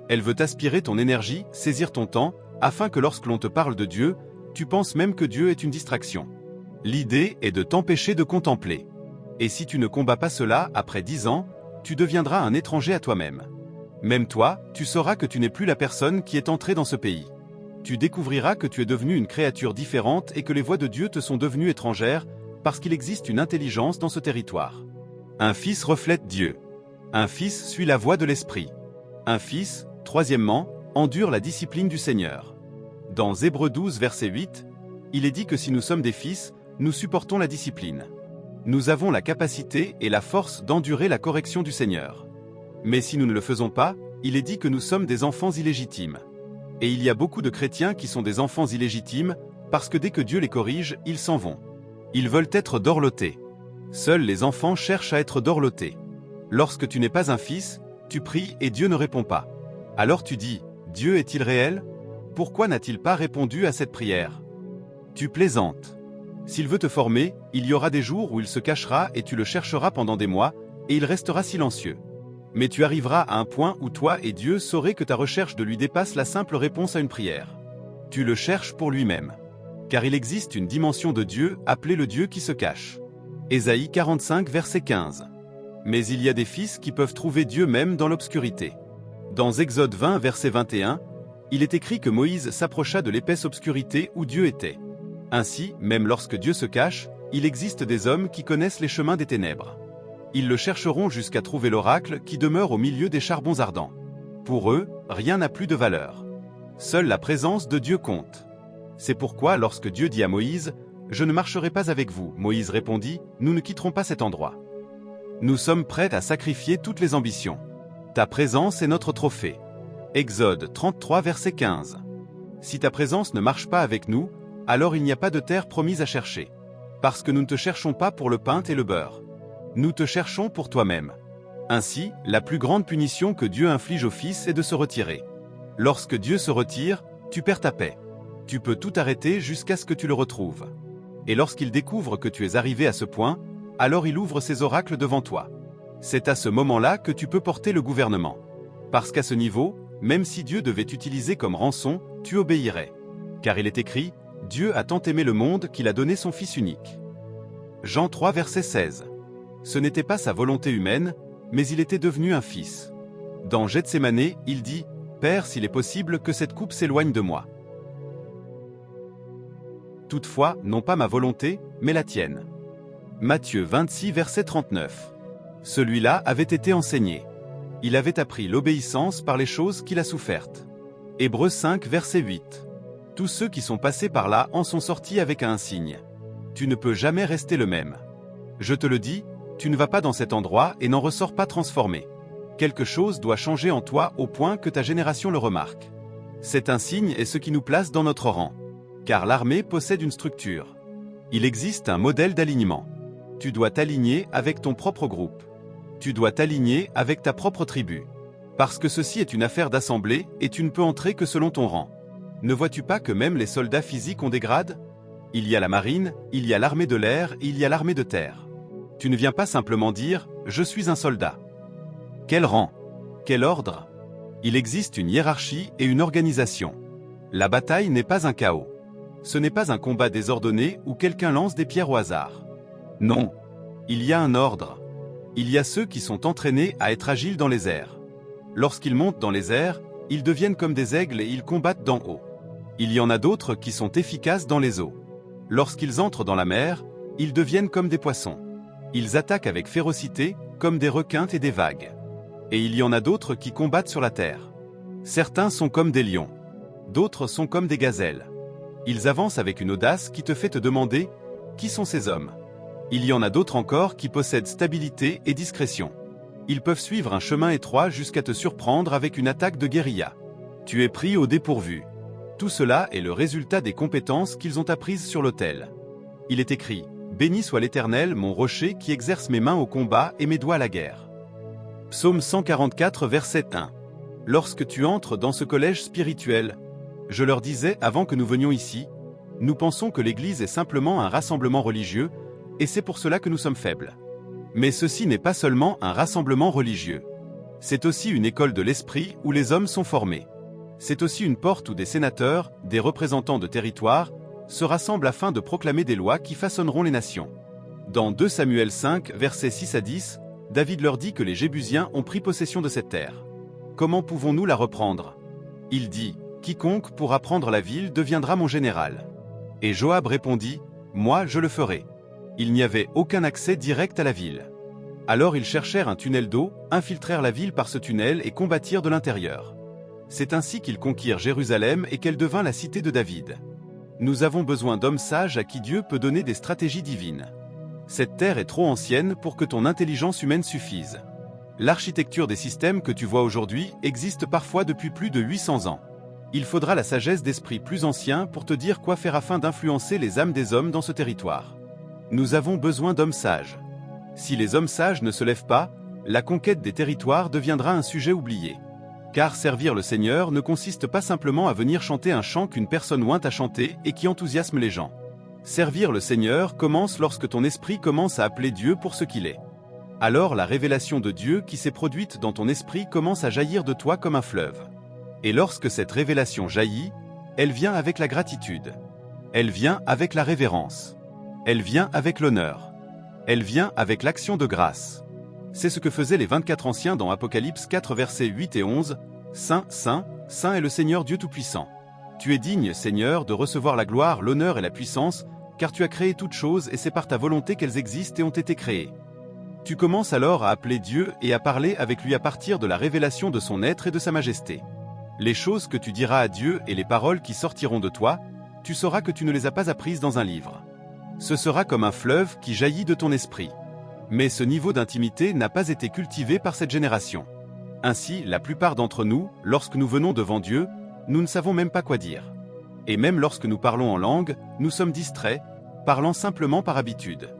Elle veut aspirer ton énergie, saisir ton temps, afin que lorsque l'on te parle de Dieu, tu penses même que Dieu est une distraction. L'idée est de t'empêcher de contempler. Et si tu ne combats pas cela, après 10 ans, tu deviendras un étranger à toi-même. Même toi, tu sauras que tu n'es plus la personne qui est entrée dans ce pays. Tu découvriras que tu es devenu une créature différente et que les voies de Dieu te sont devenues étrangères, parce qu'il existe une intelligence dans ce territoire. Un fils reflète Dieu. Un fils suit la voie de l'esprit. Un fils, troisièmement, endure la discipline du Seigneur. Dans Hébreux 12 verset 8, Il est dit que si nous sommes des fils, nous supportons la discipline. Nous avons la capacité et la force d'endurer la correction du Seigneur. Mais si nous ne le faisons pas, il est dit que nous sommes des enfants illégitimes. Et il y a beaucoup de chrétiens qui sont des enfants illégitimes, parce que dès que Dieu les corrige, ils s'en vont. Ils veulent être dorlotés. Seuls les enfants cherchent à être dorlotés. Lorsque tu n'es pas un fils, tu pries et Dieu ne répond pas. Alors tu dis, Dieu est-il réel? Pourquoi n'a-t-il pas répondu à cette prière? Tu plaisantes. S'il veut te former, il y aura des jours où il se cachera et tu le chercheras pendant des mois, et il restera silencieux. Mais tu arriveras à un point où toi et Dieu saurez que ta recherche de lui dépasse la simple réponse à une prière. Tu le cherches pour lui-même. Car il existe une dimension de Dieu appelée le Dieu qui se cache. Ésaïe 45, verset 15. Mais il y a des fils qui peuvent trouver Dieu même dans l'obscurité. Dans Exode 20, verset 21, il est écrit que Moïse s'approcha de l'épaisse obscurité où Dieu était. Ainsi, même lorsque Dieu se cache, il existe des hommes qui connaissent les chemins des ténèbres. Ils le chercheront jusqu'à trouver l'oracle qui demeure au milieu des charbons ardents. Pour eux, rien n'a plus de valeur. Seule la présence de Dieu compte. C'est pourquoi lorsque Dieu dit à Moïse, « Je ne marcherai pas avec vous », Moïse répondit, « Nous ne quitterons pas cet endroit. Nous sommes prêts à sacrifier toutes les ambitions. Ta présence est notre trophée. » Exode 33, verset 15. Si ta présence ne marche pas avec nous, alors il n'y a pas de terre promise à chercher. Parce que nous ne te cherchons pas pour le pain et le beurre. Nous te cherchons pour toi-même. Ainsi, la plus grande punition que Dieu inflige aux fils est de se retirer. Lorsque Dieu se retire, tu perds ta paix. Tu peux tout arrêter jusqu'à ce que tu le retrouves. Et lorsqu'il découvre que tu es arrivé à ce point, alors il ouvre ses oracles devant toi. C'est à ce moment-là que tu peux porter le gouvernement. Parce qu'à ce niveau, même si Dieu devait t'utiliser comme rançon, tu obéirais. Car il est écrit, Dieu a tant aimé le monde qu'il a donné son Fils unique. Jean 3, verset 16. Ce n'était pas sa volonté humaine, mais il était devenu un fils. Dans Gethsémanée, il dit, « Père, s'il est possible que cette coupe s'éloigne de moi. Toutefois, non pas ma volonté, mais la tienne. » Matthieu 26, verset 39. Celui-là avait été enseigné. Il avait appris l'obéissance par les choses qu'il a souffertes. Hébreux 5, verset 8. Tous ceux qui sont passés par là en sont sortis avec un signe. Tu ne peux jamais rester le même. Je te le dis, tu ne vas pas dans cet endroit et n'en ressors pas transformé. Quelque chose doit changer en toi au point que ta génération le remarque. C'est un signe et ce qui nous place dans notre rang. Car l'armée possède une structure. Il existe un modèle d'alignement. Tu dois t'aligner avec ton propre groupe. Tu dois t'aligner avec ta propre tribu. Parce que ceci est une affaire d'assemblée et tu ne peux entrer que selon ton rang. Ne vois-tu pas que même les soldats physiques ont des grades? Il y a la marine, il y a l'armée de l'air et il y a l'armée de terre. Tu ne viens pas simplement dire « Je suis un soldat ». Quel rang? Quel ordre? Il existe une hiérarchie et une organisation. La bataille n'est pas un chaos. Ce n'est pas un combat désordonné où quelqu'un lance des pierres au hasard. Non. Il y a un ordre. Il y a ceux qui sont entraînés à être agiles dans les airs. Lorsqu'ils montent dans les airs, ils deviennent comme des aigles et ils combattent d'en haut. Il y en a d'autres qui sont efficaces dans les eaux. Lorsqu'ils entrent dans la mer, ils deviennent comme des poissons. Ils attaquent avec férocité, comme des requins et des vagues. Et il y en a d'autres qui combattent sur la terre. Certains sont comme des lions. D'autres sont comme des gazelles. Ils avancent avec une audace qui te fait te demander « Qui sont ces hommes ?» Il y en a d'autres encore qui possèdent stabilité et discrétion. Ils peuvent suivre un chemin étroit jusqu'à te surprendre avec une attaque de guérilla. Tu es pris au dépourvu. Tout cela est le résultat des compétences qu'ils ont apprises sur l'autel. Il est écrit « Béni soit l'Éternel, mon rocher qui exerce mes mains au combat et mes doigts à la guerre. » Psaume 144, verset 1. Lorsque tu entres dans ce collège spirituel, je leur disais avant que nous venions ici, nous pensons que l'Église est simplement un rassemblement religieux, et c'est pour cela que nous sommes faibles. Mais ceci n'est pas seulement un rassemblement religieux. C'est aussi une école de l'esprit où les hommes sont formés. C'est aussi une porte où des sénateurs, des représentants de territoire, se rassemblent afin de proclamer des lois qui façonneront les nations. Dans 2 Samuel 5, versets 6 à 10, David leur dit que les Jébusiens ont pris possession de cette terre. Comment pouvons-nous la reprendre? Il dit, « Quiconque pourra prendre la ville deviendra mon général. » Et Joab répondit, « Moi, je le ferai. » Il n'y avait aucun accès direct à la ville. Alors ils cherchèrent un tunnel d'eau, infiltrèrent la ville par ce tunnel et combattirent de l'intérieur. C'est ainsi qu'ils conquirent Jérusalem et qu'elle devint la cité de David. Nous avons besoin d'hommes sages à qui Dieu peut donner des stratégies divines. Cette terre est trop ancienne pour que ton intelligence humaine suffise. L'architecture des systèmes que tu vois aujourd'hui existe parfois depuis plus de 800 ans. Il faudra la sagesse d'esprits plus anciens pour te dire quoi faire afin d'influencer les âmes des hommes dans ce territoire. Nous avons besoin d'hommes sages. Si les hommes sages ne se lèvent pas, la conquête des territoires deviendra un sujet oublié. Car servir le Seigneur ne consiste pas simplement à venir chanter un chant qu'une personne ointe à chanter et qui enthousiasme les gens. Servir le Seigneur commence lorsque ton esprit commence à appeler Dieu pour ce qu'il est. Alors la révélation de Dieu qui s'est produite dans ton esprit commence à jaillir de toi comme un fleuve. Et lorsque cette révélation jaillit, elle vient avec la gratitude. Elle vient avec la révérence. Elle vient avec l'honneur. Elle vient avec l'action de grâce. C'est ce que faisaient les 24 anciens dans Apocalypse 4 versets 8 et 11. Saint, Saint, Saint est le Seigneur Dieu Tout-Puissant. Tu es digne, Seigneur, de recevoir la gloire, l'honneur et la puissance, car tu as créé toutes choses et c'est par ta volonté qu'elles existent et ont été créées. Tu commences alors à appeler Dieu et à parler avec lui à partir de la révélation de son être et de sa majesté. Les choses que tu diras à Dieu et les paroles qui sortiront de toi, tu sauras que tu ne les as pas apprises dans un livre. Ce sera comme un fleuve qui jaillit de ton esprit. Mais ce niveau d'intimité n'a pas été cultivé par cette génération. Ainsi, la plupart d'entre nous, lorsque nous venons devant Dieu, nous ne savons même pas quoi dire. Et même lorsque nous parlons en langue, nous sommes distraits, parlant simplement par habitude.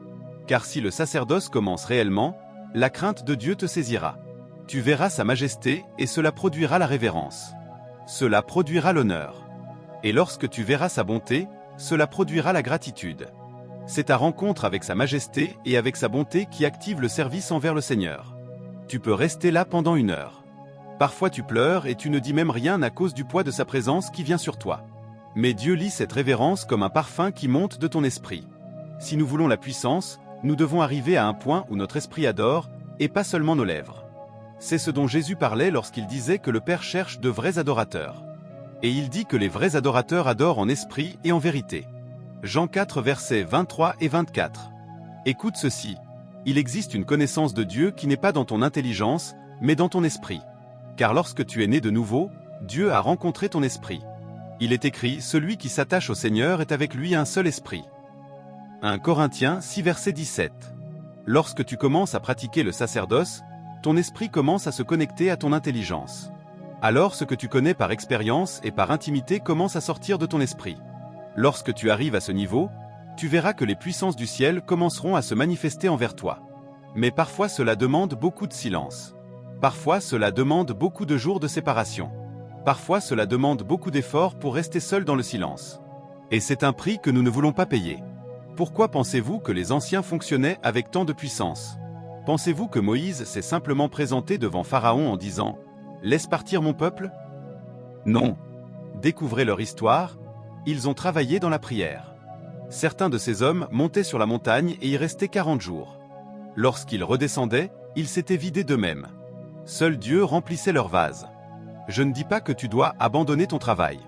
Car si le sacerdoce commence réellement, la crainte de Dieu te saisira. Tu verras sa majesté et cela produira la révérence. Cela produira l'honneur. Et lorsque tu verras sa bonté, cela produira la gratitude. C'est ta rencontre avec sa majesté et avec sa bonté qui active le service envers le Seigneur. Tu peux rester là pendant 1 heure. Parfois tu pleures et tu ne dis même rien à cause du poids de sa présence qui vient sur toi. Mais Dieu lit cette révérence comme un parfum qui monte de ton esprit. Si nous voulons la puissance, nous devons arriver à un point où notre esprit adore, et pas seulement nos lèvres. C'est ce dont Jésus parlait lorsqu'il disait que le Père cherche de vrais adorateurs. Et il dit que les vrais adorateurs adorent en esprit et en vérité. Jean 4 versets 23 et 24. Écoute ceci. Il existe une connaissance de Dieu qui n'est pas dans ton intelligence, mais dans ton esprit. Car lorsque tu es né de nouveau, Dieu a rencontré ton esprit. Il est écrit, celui qui s'attache au Seigneur est avec lui un seul esprit. 1 Corinthiens 6 verset 17. Lorsque tu commences à pratiquer le sacerdoce, ton esprit commence à se connecter à ton intelligence. Alors ce que tu connais par expérience et par intimité commence à sortir de ton esprit. Lorsque tu arrives à ce niveau, tu verras que les puissances du ciel commenceront à se manifester envers toi. Mais parfois cela demande beaucoup de silence. Parfois cela demande beaucoup de jours de séparation. Parfois cela demande beaucoup d'efforts pour rester seul dans le silence. Et c'est un prix que nous ne voulons pas payer. Pourquoi pensez-vous que les anciens fonctionnaient avec tant de puissance? Pensez-vous que Moïse s'est simplement présenté devant Pharaon en disant « Laisse partir mon peuple » Non. Découvrez leur histoire, ils ont travaillé dans la prière. Certains de ces hommes montaient sur la montagne et y restaient 40 jours. Lorsqu'ils redescendaient, ils s'étaient vidés d'eux-mêmes. Seul Dieu remplissait leur vase. Je ne dis pas que tu dois abandonner ton travail.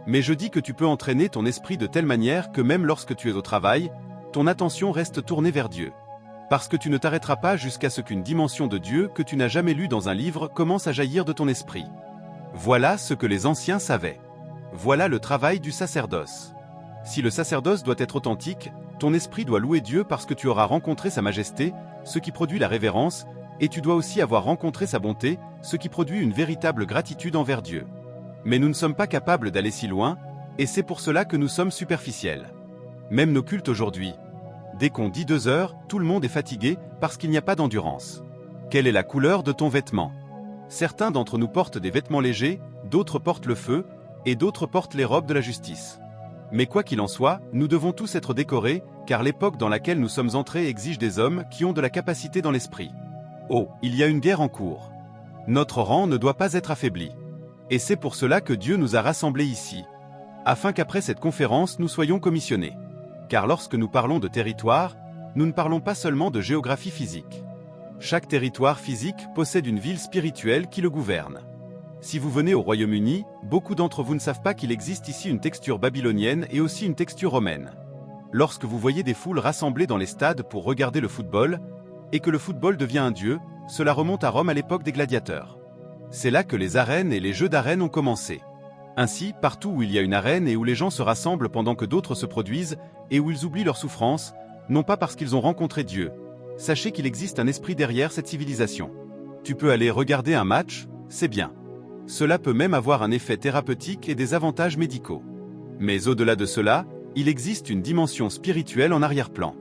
Mais je dis que tu peux entraîner ton esprit de telle manière que même lorsque tu es au travail, ton attention reste tournée vers Dieu. Parce que tu ne t'arrêteras pas jusqu'à ce qu'une dimension de Dieu que tu n'as jamais lue dans un livre commence à jaillir de ton esprit. Voilà ce que les anciens savaient. Voilà le travail du sacerdoce. Si le sacerdoce doit être authentique, ton esprit doit louer Dieu parce que tu auras rencontré sa majesté, ce qui produit la révérence, et tu dois aussi avoir rencontré sa bonté, ce qui produit une véritable gratitude envers Dieu. Mais nous ne sommes pas capables d'aller si loin, et c'est pour cela que nous sommes superficiels. Même nos cultes aujourd'hui. Dès qu'on dit 2 heures, tout le monde est fatigué parce qu'il n'y a pas d'endurance. Quelle est la couleur de ton vêtement? Certains d'entre nous portent des vêtements légers, d'autres portent le feu, et d'autres portent les robes de la justice. Mais quoi qu'il en soit, nous devons tous être décorés, car l'époque dans laquelle nous sommes entrés exige des hommes qui ont de la capacité dans l'esprit. Oh, il y a une guerre en cours. Notre rang ne doit pas être affaibli. Et c'est pour cela que Dieu nous a rassemblés ici, afin qu'après cette conférence nous soyons commissionnés. Car lorsque nous parlons de territoire, nous ne parlons pas seulement de géographie physique. Chaque territoire physique possède une ville spirituelle qui le gouverne. Si vous venez au Royaume-Uni, beaucoup d'entre vous ne savent pas qu'il existe ici une texture babylonienne et aussi une texture romaine. Lorsque vous voyez des foules rassemblées dans les stades pour regarder le football, et que le football devient un dieu, cela remonte à Rome à l'époque des gladiateurs. C'est là que les arènes et les jeux d'arène ont commencé. Ainsi, partout où il y a une arène et où les gens se rassemblent pendant que d'autres se produisent, et où ils oublient leur souffrance, non pas parce qu'ils ont rencontré Dieu, sachez qu'il existe un esprit derrière cette civilisation. Tu peux aller regarder un match, c'est bien. Cela peut même avoir un effet thérapeutique et des avantages médicaux. Mais au-delà de cela, il existe une dimension spirituelle en arrière-plan.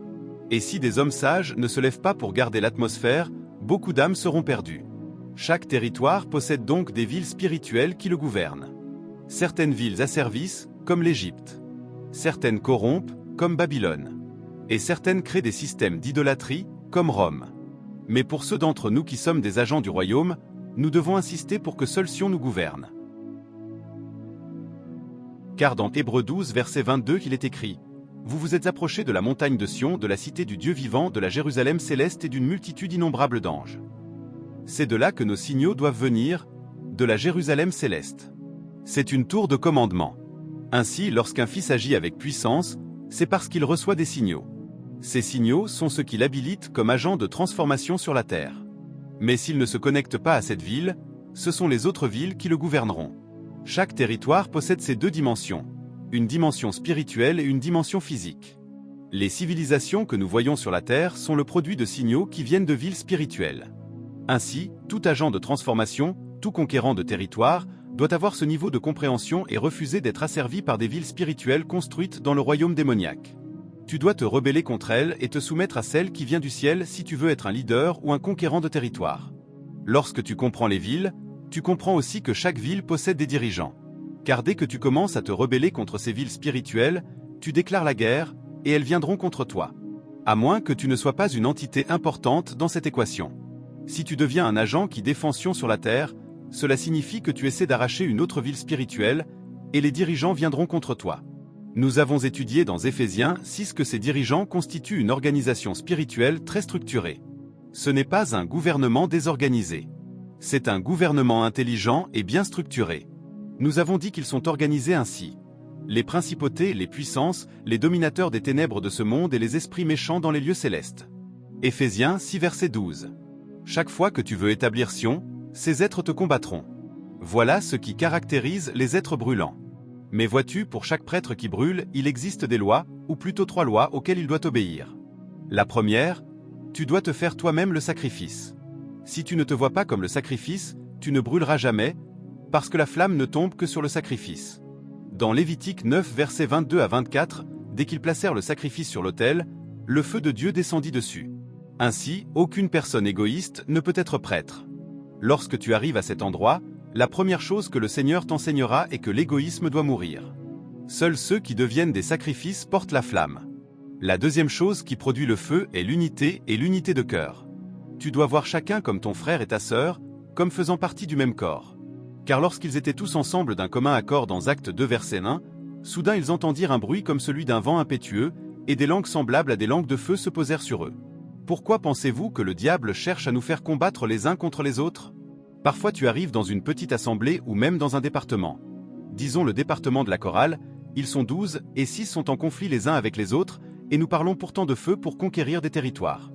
Et si des hommes sages ne se lèvent pas pour garder l'atmosphère, beaucoup d'âmes seront perdues. Chaque territoire possède donc des villes spirituelles qui le gouvernent. Certaines villes asservissent, comme l'Égypte. Certaines corrompent, comme Babylone. Et certaines créent des systèmes d'idolâtrie, comme Rome. Mais pour ceux d'entre nous qui sommes des agents du royaume, nous devons insister pour que seul Sion nous gouverne. Car dans Hébreux 12, verset 22, il est écrit « Vous vous êtes approchés de la montagne de Sion, de la cité du Dieu vivant, de la Jérusalem céleste et d'une multitude innombrable d'anges. » C'est de là que nos signaux doivent venir, de la Jérusalem céleste. C'est une tour de commandement. Ainsi, lorsqu'un fils agit avec puissance, c'est parce qu'il reçoit des signaux. Ces signaux sont ce qui l'habilite comme agent de transformation sur la terre. Mais s'il ne se connecte pas à cette ville, ce sont les autres villes qui le gouverneront. Chaque territoire possède ces deux dimensions, une dimension spirituelle et une dimension physique. Les civilisations que nous voyons sur la Terre sont le produit de signaux qui viennent de villes spirituelles. Ainsi, tout agent de transformation, tout conquérant de territoire, doit avoir ce niveau de compréhension et refuser d'être asservi par des villes spirituelles construites dans le royaume démoniaque. Tu dois te rebeller contre elles et te soumettre à celle qui vient du ciel si tu veux être un leader ou un conquérant de territoire. Lorsque tu comprends les villes, tu comprends aussi que chaque ville possède des dirigeants. Car dès que tu commences à te rebeller contre ces villes spirituelles, tu déclares la guerre, et elles viendront contre toi. À moins que tu ne sois pas une entité importante dans cette équation. Si tu deviens un agent qui défend Sion sur la terre, cela signifie que tu essaies d'arracher une autre ville spirituelle, et les dirigeants viendront contre toi. Nous avons étudié dans Éphésiens 6 que ces dirigeants constituent une organisation spirituelle très structurée. Ce n'est pas un gouvernement désorganisé. C'est un gouvernement intelligent et bien structuré. Nous avons dit qu'ils sont organisés ainsi. Les principautés, les puissances, les dominateurs des ténèbres de ce monde et les esprits méchants dans les lieux célestes. Éphésiens 6 verset 12. Chaque fois que tu veux établir Sion, ces êtres te combattront. Voilà ce qui caractérise les êtres brûlants. Mais vois-tu, pour chaque prêtre qui brûle, il existe des lois, ou plutôt 3 lois auxquelles il doit obéir. La première, tu dois te faire toi-même le sacrifice. Si tu ne te vois pas comme le sacrifice, tu ne brûleras jamais, parce que la flamme ne tombe que sur le sacrifice. Dans Lévitique 9 versets 22 à 24, dès qu'ils placèrent le sacrifice sur l'autel, le feu de Dieu descendit dessus. Ainsi, aucune personne égoïste ne peut être prêtre. Lorsque tu arrives à cet endroit, la première chose que le Seigneur t'enseignera est que l'égoïsme doit mourir. Seuls ceux qui deviennent des sacrifices portent la flamme. La deuxième chose qui produit le feu est l'unité et l'unité de cœur. Tu dois voir chacun comme ton frère et ta sœur, comme faisant partie du même corps. Car lorsqu'ils étaient tous ensemble d'un commun accord dans Actes 2 verset 1, soudain ils entendirent un bruit comme celui d'un vent impétueux, et des langues semblables à des langues de feu se posèrent sur eux. Pourquoi pensez-vous que le diable cherche à nous faire combattre les uns contre les autres ? Parfois tu arrives dans une petite assemblée ou même dans un département. Disons le département de la chorale, ils sont 12 et 6 sont en conflit les uns avec les autres, et nous parlons pourtant de feu pour conquérir des territoires.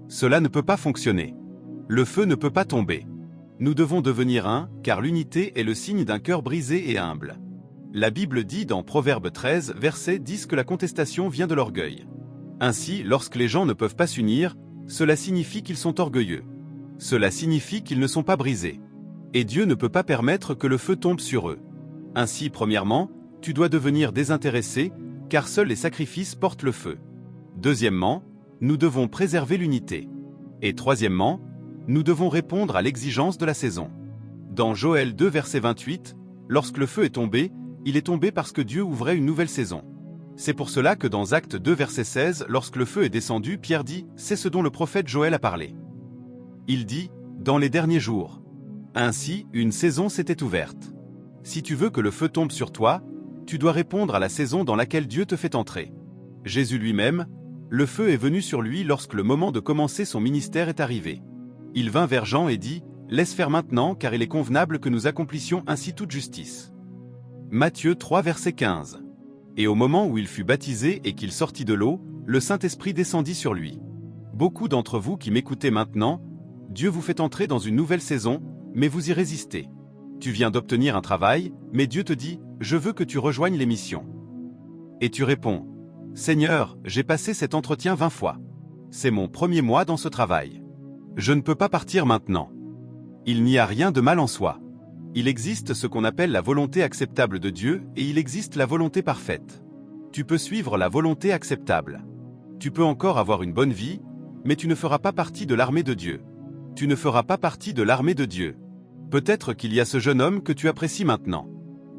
Cela ne peut pas fonctionner. Le feu ne peut pas tomber. Nous devons devenir un, car l'unité est le signe d'un cœur brisé et humble. La Bible dit dans Proverbe 13, verset 10 que la contestation vient de l'orgueil. Ainsi, lorsque les gens ne peuvent pas s'unir, cela signifie qu'ils sont orgueilleux. Cela signifie qu'ils ne sont pas brisés. Et Dieu ne peut pas permettre que le feu tombe sur eux. Ainsi, premièrement, tu dois devenir désintéressé, car seuls les sacrifices portent le feu. Deuxièmement, nous devons préserver l'unité. Et troisièmement, nous devons répondre à l'exigence de la saison. Dans Joël 2 verset 28, lorsque le feu est tombé, il est tombé parce que Dieu ouvrait une nouvelle saison. C'est pour cela que dans Actes 2 verset 16, lorsque le feu est descendu, Pierre dit « C'est ce dont le prophète Joël a parlé ». Il dit « Dans les derniers jours ». Ainsi, une saison s'était ouverte. Si tu veux que le feu tombe sur toi, tu dois répondre à la saison dans laquelle Dieu te fait entrer. Jésus lui-même, le feu est venu sur lui lorsque le moment de commencer son ministère est arrivé. Il vint vers Jean et dit « Laisse faire maintenant, car il est convenable que nous accomplissions ainsi toute justice. » Matthieu 3 verset 15. Et au moment où il fut baptisé et qu'il sortit de l'eau, le Saint-Esprit descendit sur lui. Beaucoup d'entre vous qui m'écoutez maintenant, Dieu vous fait entrer dans une nouvelle saison, mais vous y résistez. Tu viens d'obtenir un travail, mais Dieu te dit, je veux que tu rejoignes les missions. Et tu réponds, Seigneur, j'ai passé cet entretien 20 fois. C'est mon premier mois dans ce travail. Je ne peux pas partir maintenant. Il n'y a rien de mal en soi. Il existe ce qu'on appelle la volonté acceptable de Dieu et il existe la volonté parfaite. Tu peux suivre la volonté acceptable. Tu peux encore avoir une bonne vie, mais tu ne feras pas partie de l'armée de Dieu. Tu ne feras pas partie de l'armée de Dieu. Peut-être qu'il y a ce jeune homme que tu apprécies maintenant.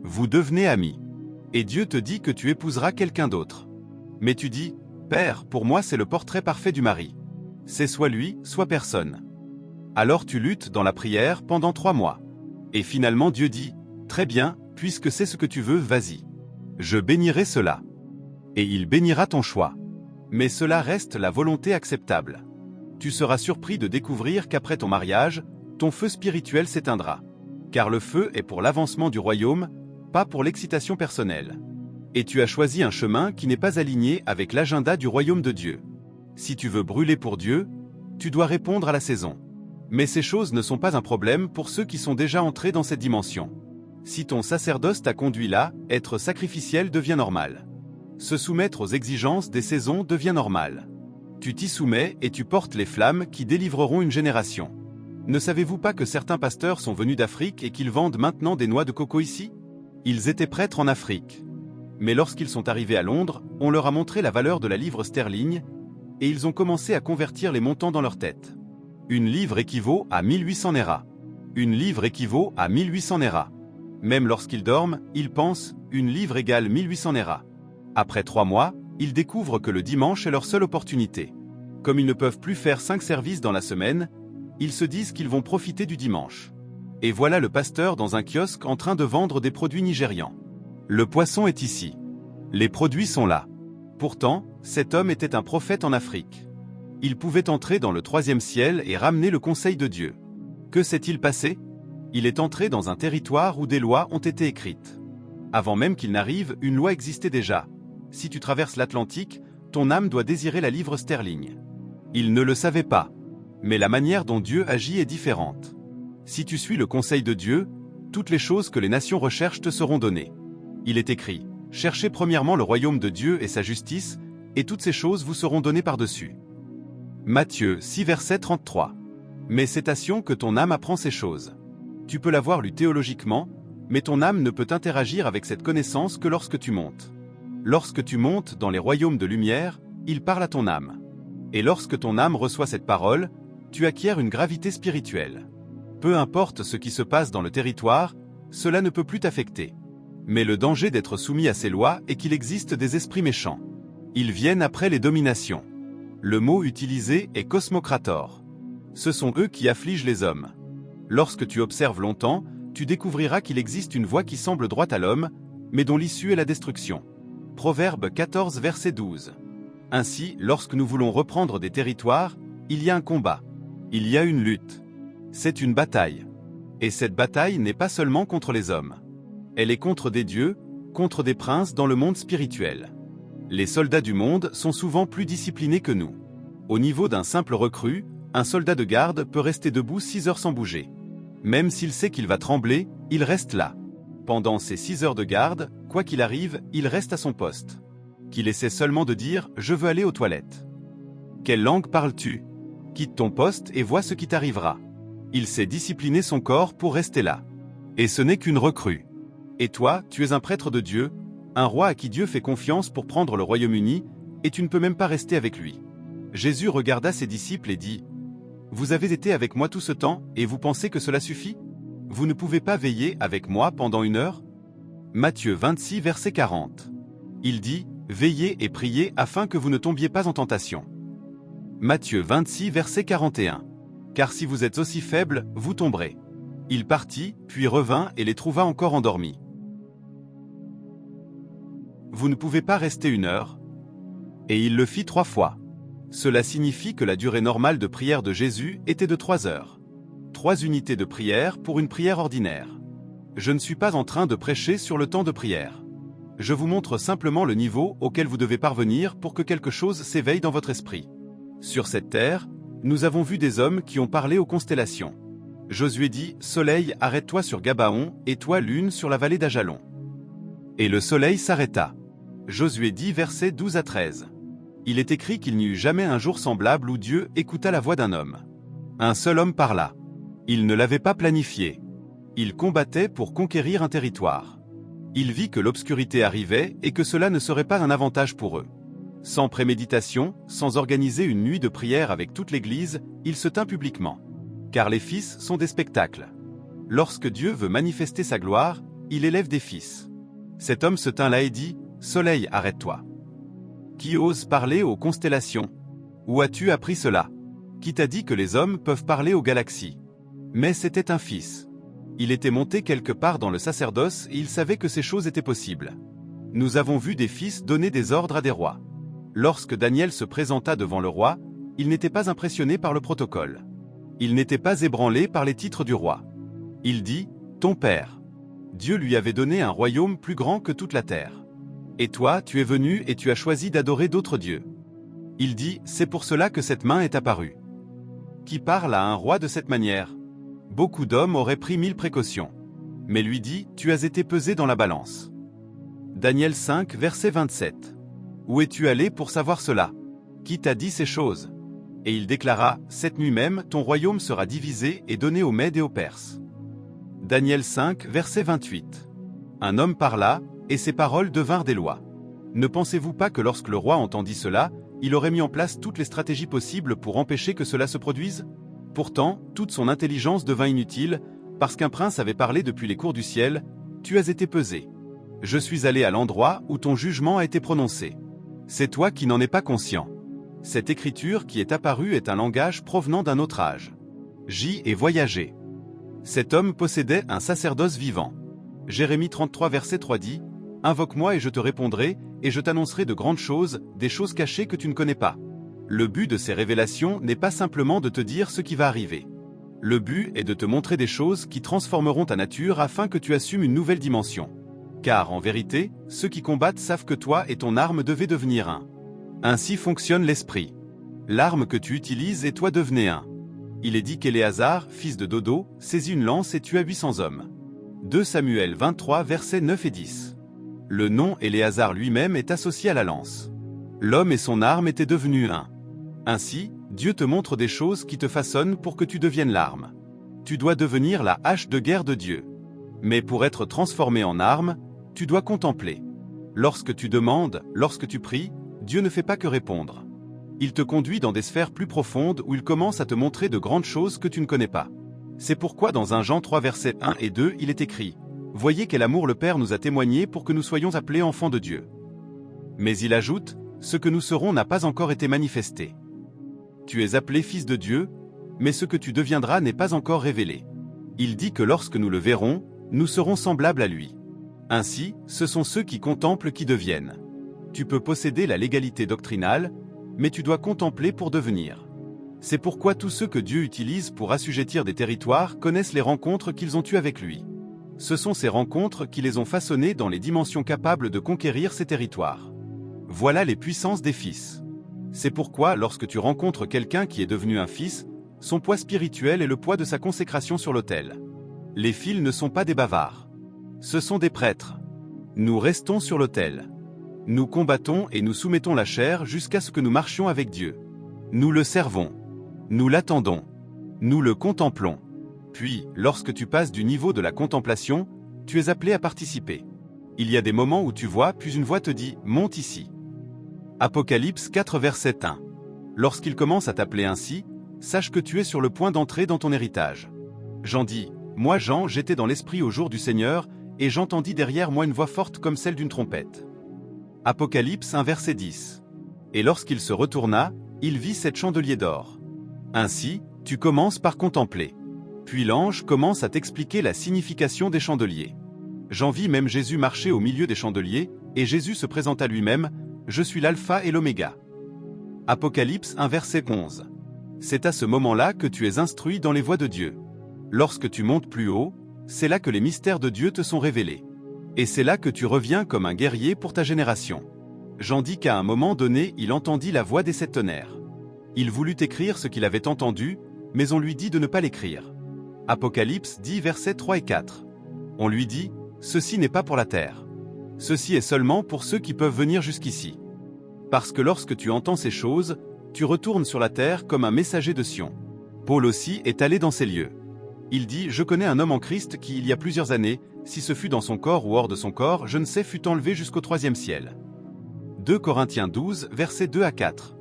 Vous devenez amis. Et Dieu te dit que tu épouseras quelqu'un d'autre. Mais tu dis, Père, pour moi c'est le portrait parfait du mari. C'est soit lui, soit personne. Alors tu luttes dans la prière pendant 3 mois. Et finalement Dieu dit, très bien, puisque c'est ce que tu veux, vas-y. Je bénirai cela. Et il bénira ton choix. Mais cela reste la volonté acceptable. Tu seras surpris de découvrir qu'après ton mariage, ton feu spirituel s'éteindra. Car le feu est pour l'avancement du royaume, pas pour l'excitation personnelle. Et tu as choisi un chemin qui n'est pas aligné avec l'agenda du royaume de Dieu. Si tu veux brûler pour Dieu, tu dois répondre à la saison. Mais ces choses ne sont pas un problème pour ceux qui sont déjà entrés dans cette dimension. Si ton sacerdoce t'a conduit là, être sacrificiel devient normal. Se soumettre aux exigences des saisons devient normal. Tu t'y soumets et tu portes les flammes qui délivreront une génération. Ne savez-vous pas que certains pasteurs sont venus d'Afrique et qu'ils vendent maintenant des noix de coco ici? Ils étaient prêtres en Afrique. Mais lorsqu'ils sont arrivés à Londres, on leur a montré la valeur de la livre sterling, et ils ont commencé à convertir les montants dans leur tête. Une livre équivaut à 1800 Naira. Une livre équivaut à 1800 Naira. Même lorsqu'ils dorment, ils pensent, une livre égale 1800 Naira. Après 3 mois, ils découvrent que le dimanche est leur seule opportunité. Comme ils ne peuvent plus faire 5 services dans la semaine, ils se disent qu'ils vont profiter du dimanche. Et voilà le pasteur dans un kiosque en train de vendre des produits nigérians. Le poisson est ici. Les produits sont là. Pourtant, cet homme était un prophète en Afrique. Il pouvait entrer dans le 3e ciel et ramener le conseil de Dieu. Que s'est-il passé? Il est entré dans un territoire où des lois ont été écrites. Avant même qu'il n'arrive, une loi existait déjà. Si tu traverses l'Atlantique, ton âme doit désirer la livre sterling. Il ne le savait pas. Mais la manière dont Dieu agit est différente. Si tu suis le conseil de Dieu, toutes les choses que les nations recherchent te seront données. Il est écrit, cherchez premièrement le royaume de Dieu et sa justice, et toutes ces choses vous seront données par-dessus. Matthieu 6 verset 33. Mais c'est à Sion que ton âme apprend ces choses. Tu peux l'avoir lu théologiquement, mais ton âme ne peut interagir avec cette connaissance que lorsque tu montes. Lorsque tu montes dans les royaumes de lumière, il parle à ton âme. Et lorsque ton âme reçoit cette parole, tu acquiers une gravité spirituelle. Peu importe ce qui se passe dans le territoire, cela ne peut plus t'affecter. Mais le danger d'être soumis à ces lois est qu'il existe des esprits méchants. Ils viennent après les dominations. Le mot utilisé est cosmocrator. Ce sont eux qui affligent les hommes. Lorsque tu observes longtemps, tu découvriras qu'il existe une voie qui semble droite à l'homme, mais dont l'issue est la destruction. Proverbe 14 verset 12. Ainsi, lorsque nous voulons reprendre des territoires, il y a un combat. Il y a une lutte. C'est une bataille. Et cette bataille n'est pas seulement contre les hommes. Elle est contre des dieux, contre des princes dans le monde spirituel. Les soldats du monde sont souvent plus disciplinés que nous. Au niveau d'un simple recrue, un soldat de garde peut rester debout 6 heures sans bouger. Même s'il sait qu'il va trembler, il reste là. Pendant ces 6 heures de garde, quoi qu'il arrive, il reste à son poste. Qu'il essaie seulement de dire « Je veux aller aux toilettes ». Quelle langue parles-tu? Quitte ton poste et vois ce qui t'arrivera. Il sait discipliner son corps pour rester là. Et ce n'est qu'une recrue. Et toi, tu es un prêtre de Dieu, un roi à qui Dieu fait confiance pour prendre le Royaume-Uni, et tu ne peux même pas rester avec lui. Jésus regarda ses disciples et dit, « Vous avez été avec moi tout ce temps, et vous pensez que cela suffit? Vous ne pouvez pas veiller avec moi pendant 1 heure ?» Matthieu 26 verset 40. Il dit, « Veillez et priez afin que vous ne tombiez pas en tentation. » Matthieu 26 verset 41. Car si vous êtes aussi faibles, vous tomberez. Il partit, puis revint et les trouva encore endormis. Vous ne pouvez pas rester 1 heure. Et il le fit 3 fois. Cela signifie que la durée normale de prière de Jésus était de 3 heures. 3 unités de prière pour une prière ordinaire. Je ne suis pas en train de prêcher sur le temps de prière. Je vous montre simplement le niveau auquel vous devez parvenir pour que quelque chose s'éveille dans votre esprit. Sur cette terre, nous avons vu des hommes qui ont parlé aux constellations. Josué dit, Soleil, arrête-toi sur Gabaon, et toi lune sur la vallée d'Ajalon. Et le soleil s'arrêta. Josué dit, versets 12 à 13. Il est écrit qu'il n'y eut jamais un jour semblable où Dieu écouta la voix d'un homme. Un seul homme parla. Il ne l'avait pas planifié. Il combattait pour conquérir un territoire. Il vit que l'obscurité arrivait et que cela ne serait pas un avantage pour eux. Sans préméditation, sans organiser une nuit de prière avec toute l'Église, il se tint publiquement. Car les fils sont des spectacles. Lorsque Dieu veut manifester sa gloire, il élève des fils. Cet homme se tint là et dit, « Soleil, arrête-toi. » Qui ose parler aux constellations? Où as-tu appris cela? Qui t'a dit que les hommes peuvent parler aux galaxies? Mais c'était un fils. Il était monté quelque part dans le sacerdoce et il savait que ces choses étaient possibles. Nous avons vu des fils donner des ordres à des rois. Lorsque Daniel se présenta devant le roi, il n'était pas impressionné par le protocole. Il n'était pas ébranlé par les titres du roi. Il dit, « Ton père. » Dieu lui avait donné un royaume plus grand que toute la terre. Et toi, tu es venu et tu as choisi d'adorer d'autres dieux. Il dit, « C'est pour cela que cette main est apparue. » Qui parle à un roi de cette manière? Beaucoup d'hommes auraient pris 1000 précautions. Mais lui dit, « Tu as été pesé dans la balance. » Daniel 5, verset 27. Où es-tu allé pour savoir cela? Qui t'a dit ces choses? Et il déclara, « Cette nuit même, ton royaume sera divisé et donné aux Mèdes et aux Perses. » Daniel 5, verset 28. Un homme parla, et ses paroles devinrent des lois. Ne pensez-vous pas que lorsque le roi entendit cela, il aurait mis en place toutes les stratégies possibles pour empêcher que cela se produise? Pourtant, toute son intelligence devint inutile, parce qu'un prince avait parlé depuis les cours du ciel, « Tu as été pesé. Je suis allé à l'endroit où ton jugement a été prononcé. C'est toi qui n'en es pas conscient. » Cette écriture qui est apparue est un langage provenant d'un autre âge. J'y ai voyagé. Cet homme possédait un sacerdoce vivant. Jérémie 33 verset 3 dit, « Invoque-moi et je te répondrai, et je t'annoncerai de grandes choses, des choses cachées que tu ne connais pas. » Le but de ces révélations n'est pas simplement de te dire ce qui va arriver. Le but est de te montrer des choses qui transformeront ta nature afin que tu assumes une nouvelle dimension. Car en vérité, ceux qui combattent savent que toi et ton arme devaient devenir un. Ainsi fonctionne l'esprit. L'arme que tu utilises et toi devenez un. Il est dit qu'Éléazar, fils de Dodo, saisit une lance et tua 800 hommes. 2 Samuel 23 versets 9 et 10. Le nom Éléazar lui-même est associé à la lance. L'homme et son arme étaient devenus un. Ainsi, Dieu te montre des choses qui te façonnent pour que tu deviennes l'arme. Tu dois devenir la hache de guerre de Dieu. Mais pour être transformé en arme, tu dois contempler. Lorsque tu demandes, lorsque tu pries, Dieu ne fait pas que répondre. Il te conduit dans des sphères plus profondes où il commence à te montrer de grandes choses que tu ne connais pas. C'est pourquoi dans 1 Jean 3 versets 1 et 2 il est écrit « Voyez quel amour le Père nous a témoigné pour que nous soyons appelés enfants de Dieu. » Mais il ajoute « Ce que nous serons n'a pas encore été manifesté. » Tu es appelé fils de Dieu, mais ce que tu deviendras n'est pas encore révélé. Il dit que lorsque nous le verrons, nous serons semblables à lui. Ainsi, ce sont ceux qui contemplent qui deviennent. Tu peux posséder la légalité doctrinale, mais tu dois contempler pour devenir. C'est pourquoi tous ceux que Dieu utilise pour assujettir des territoires connaissent les rencontres qu'ils ont eues avec lui. Ce sont ces rencontres qui les ont façonnés dans les dimensions capables de conquérir ces territoires. Voilà les puissances des fils. C'est pourquoi lorsque tu rencontres quelqu'un qui est devenu un fils, son poids spirituel est le poids de sa consécration sur l'autel. Les fils ne sont pas des bavards. Ce sont des prêtres. Nous restons sur l'autel. Nous combattons et nous soumettons la chair jusqu'à ce que nous marchions avec Dieu. Nous le servons. Nous l'attendons. Nous le contemplons. Puis, lorsque tu passes du niveau de la contemplation, tu es appelé à participer. Il y a des moments où tu vois, puis une voix te dit « Monte ici ». Apocalypse 4 verset 1. Lorsqu'il commence à t'appeler ainsi, sache que tu es sur le point d'entrer dans ton héritage. Jean dit « Moi Jean, j'étais dans l'esprit au jour du Seigneur, et j'entendis derrière moi une voix forte comme celle d'une trompette. » Apocalypse 1 verset 10. Et lorsqu'il se retourna, il vit 7 chandeliers d'or. Ainsi, tu commences par contempler. Puis l'ange commence à t'expliquer la signification des chandeliers. J'en vis même Jésus marcher au milieu des chandeliers, et Jésus se présenta lui-même, « Je suis l'alpha et l'oméga. » Apocalypse 1 verset 11. C'est à ce moment-là que tu es instruit dans les voies de Dieu. Lorsque tu montes plus haut, c'est là que les mystères de Dieu te sont révélés. Et c'est là que tu reviens comme un guerrier pour ta génération. Jean dit qu'à un moment donné, il entendit la voix des 7 tonnerres. Il voulut écrire ce qu'il avait entendu, mais on lui dit de ne pas l'écrire. Apocalypse 10 versets 3 et 4. On lui dit, ceci n'est pas pour la terre. Ceci est seulement pour ceux qui peuvent venir jusqu'ici. Parce que lorsque tu entends ces choses, tu retournes sur la terre comme un messager de Sion. Paul aussi est allé dans ces lieux. Il dit, je connais un homme en Christ qui, il y a plusieurs années, si ce fut dans son corps ou hors de son corps, je ne sais, fut enlevé jusqu'au 3e ciel. 2 Corinthiens 12, versets 2 à 4.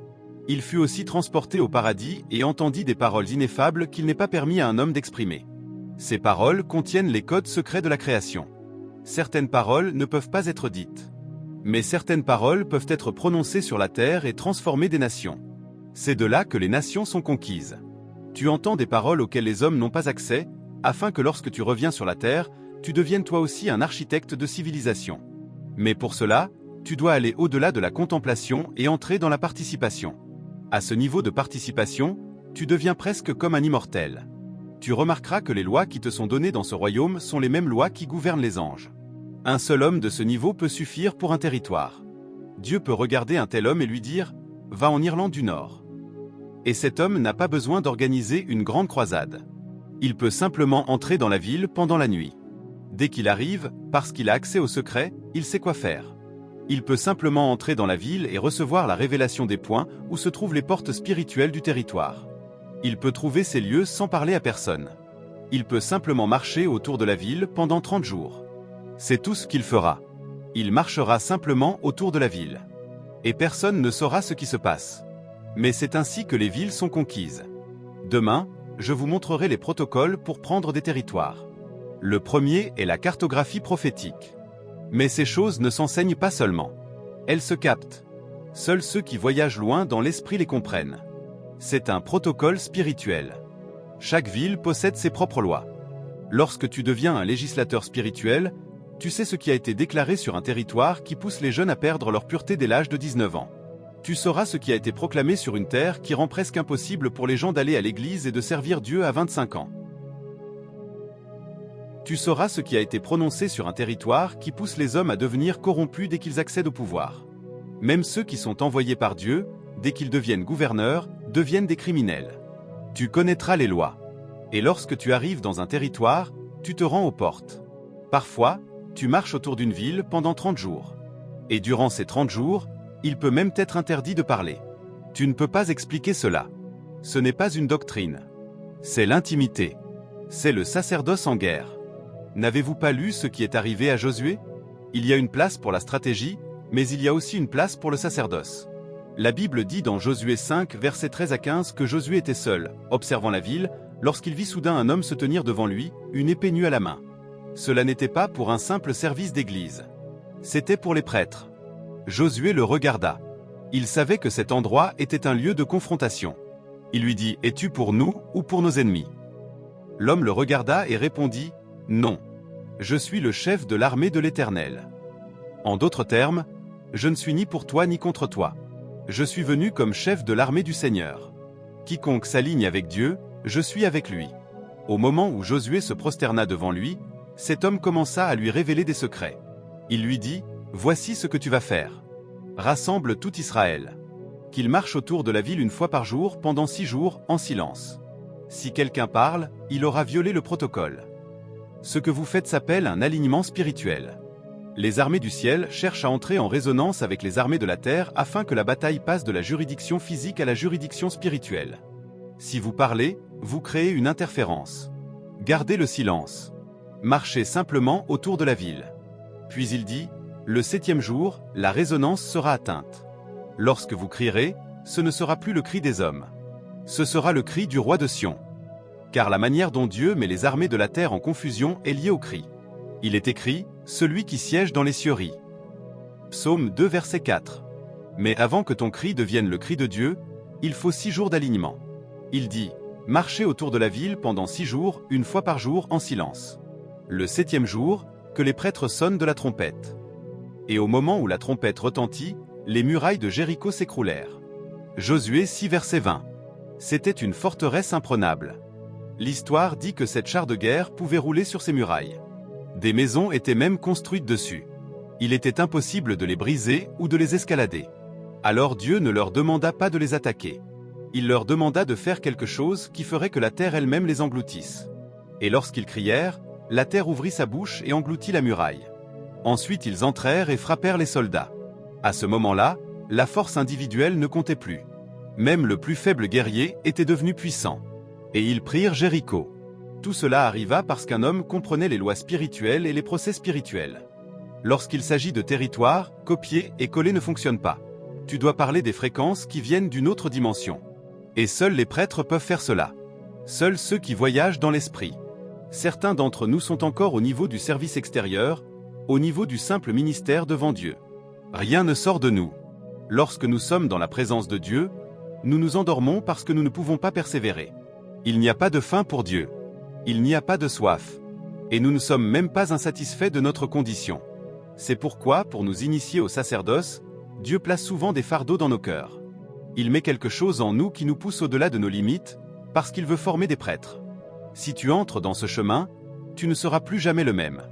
Il fut aussi transporté au paradis et entendit des paroles ineffables qu'il n'est pas permis à un homme d'exprimer. Ces paroles contiennent les codes secrets de la création. Certaines paroles ne peuvent pas être dites. Mais certaines paroles peuvent être prononcées sur la terre et transformer des nations. C'est de là que les nations sont conquises. Tu entends des paroles auxquelles les hommes n'ont pas accès, afin que lorsque tu reviens sur la terre, tu deviennes toi aussi un architecte de civilisation. Mais pour cela, tu dois aller au-delà de la contemplation et entrer dans la participation. À ce niveau de participation, tu deviens presque comme un immortel. Tu remarqueras que les lois qui te sont données dans ce royaume sont les mêmes lois qui gouvernent les anges. Un seul homme de ce niveau peut suffire pour un territoire. Dieu peut regarder un tel homme et lui dire « Va en Irlande du Nord ». Et cet homme n'a pas besoin d'organiser une grande croisade. Il peut simplement entrer dans la ville pendant la nuit. Dès qu'il arrive, parce qu'il a accès au secret, il sait quoi faire. Il peut simplement entrer dans la ville et recevoir la révélation des points où se trouvent les portes spirituelles du territoire. Il peut trouver ces lieux sans parler à personne. Il peut simplement marcher autour de la ville pendant 30 jours. C'est tout ce qu'il fera. Il marchera simplement autour de la ville. Et personne ne saura ce qui se passe. Mais c'est ainsi que les villes sont conquises. Demain, je vous montrerai les protocoles pour prendre des territoires. Le premier est la cartographie prophétique. Mais ces choses ne s'enseignent pas seulement. Elles se captent. Seuls ceux qui voyagent loin dans l'esprit les comprennent. C'est un protocole spirituel. Chaque ville possède ses propres lois. Lorsque tu deviens un législateur spirituel, tu sais ce qui a été déclaré sur un territoire qui pousse les jeunes à perdre leur pureté dès l'âge de 19 ans. Tu sauras ce qui a été proclamé sur une terre qui rend presque impossible pour les gens d'aller à l'église et de servir Dieu à 25 ans. Tu sauras ce qui a été prononcé sur un territoire qui pousse les hommes à devenir corrompus dès qu'ils accèdent au pouvoir. Même ceux qui sont envoyés par Dieu, dès qu'ils deviennent gouverneurs, deviennent des criminels. Tu connaîtras les lois. Et lorsque tu arrives dans un territoire, tu te rends aux portes. Parfois, tu marches autour d'une ville pendant 30 jours. Et durant ces 30 jours, il peut même t'être interdit de parler. Tu ne peux pas expliquer cela. Ce n'est pas une doctrine. C'est l'intimité. C'est le sacerdoce en guerre. N'avez-vous pas lu ce qui est arrivé à Josué? Il y a une place pour la stratégie, mais il y a aussi une place pour le sacerdoce. La Bible dit dans Josué 5, versets 13 à 15 que Josué était seul, observant la ville, lorsqu'il vit soudain un homme se tenir devant lui, une épée nue à la main. Cela n'était pas pour un simple service d'église. C'était pour les prêtres. Josué le regarda. Il savait que cet endroit était un lieu de confrontation. Il lui dit, « Es-tu pour nous ou pour nos ennemis ?» L'homme le regarda et répondit, « Non. Je suis le chef de l'armée de l'Éternel. » En d'autres termes, je ne suis ni pour toi ni contre toi. Je suis venu comme chef de l'armée du Seigneur. Quiconque s'aligne avec Dieu, je suis avec lui. Au moment où Josué se prosterna devant lui, cet homme commença à lui révéler des secrets. Il lui dit, « Voici ce que tu vas faire. Rassemble tout Israël. Qu'il marche autour de la ville une fois par jour pendant 6 jours en silence. Si quelqu'un parle, il aura violé le protocole. Ce que vous faites s'appelle un alignement spirituel. Les armées du ciel cherchent à entrer en résonance avec les armées de la terre afin que la bataille passe de la juridiction physique à la juridiction spirituelle. Si vous parlez, vous créez une interférence. Gardez le silence. Marchez simplement autour de la ville. » Puis il dit, « Le 7e jour, la résonance sera atteinte. Lorsque vous crierez, ce ne sera plus le cri des hommes. Ce sera le cri du roi de Sion. Car la manière dont Dieu met les armées de la terre en confusion est liée au cri. Il est écrit, « Celui qui siège dans les scieries. » Psaume 2 verset 4. Mais avant que ton cri devienne le cri de Dieu, il faut 6 jours d'alignement. Il dit, « Marchez autour de la ville pendant 6 jours, une fois par jour en silence. » Le 7e jour, que les prêtres sonnent de la trompette. Et au moment où la trompette retentit, les murailles de Jéricho s'écroulèrent. Josué 6 verset 20. C'était une forteresse imprenable. L'histoire dit que cette char de guerre pouvait rouler sur ces murailles. Des maisons étaient même construites dessus. Il était impossible de les briser ou de les escalader. Alors Dieu ne leur demanda pas de les attaquer. Il leur demanda de faire quelque chose qui ferait que la terre elle-même les engloutisse. Et lorsqu'ils crièrent, la terre ouvrit sa bouche et engloutit la muraille. Ensuite ils entrèrent et frappèrent les soldats. À ce moment-là, la force individuelle ne comptait plus. Même le plus faible guerrier était devenu puissant. Et ils prirent Jéricho. Tout cela arriva parce qu'un homme comprenait les lois spirituelles et les procès spirituels. Lorsqu'il s'agit de territoire, copier et coller ne fonctionne pas. Tu dois parler des fréquences qui viennent d'une autre dimension. Et seuls les prêtres peuvent faire cela. Seuls ceux qui voyagent dans l'esprit. Certains d'entre nous sont encore au niveau du service extérieur, au niveau du simple ministère devant Dieu. Rien ne sort de nous. Lorsque nous sommes dans la présence de Dieu, nous nous endormons parce que nous ne pouvons pas persévérer. Il n'y a pas de faim pour Dieu. Il n'y a pas de soif. Et nous ne sommes même pas insatisfaits de notre condition. C'est pourquoi, pour nous initier au sacerdoce, Dieu place souvent des fardeaux dans nos cœurs. Il met quelque chose en nous qui nous pousse au-delà de nos limites, parce qu'il veut former des prêtres. Si tu entres dans ce chemin, tu ne seras plus jamais le même.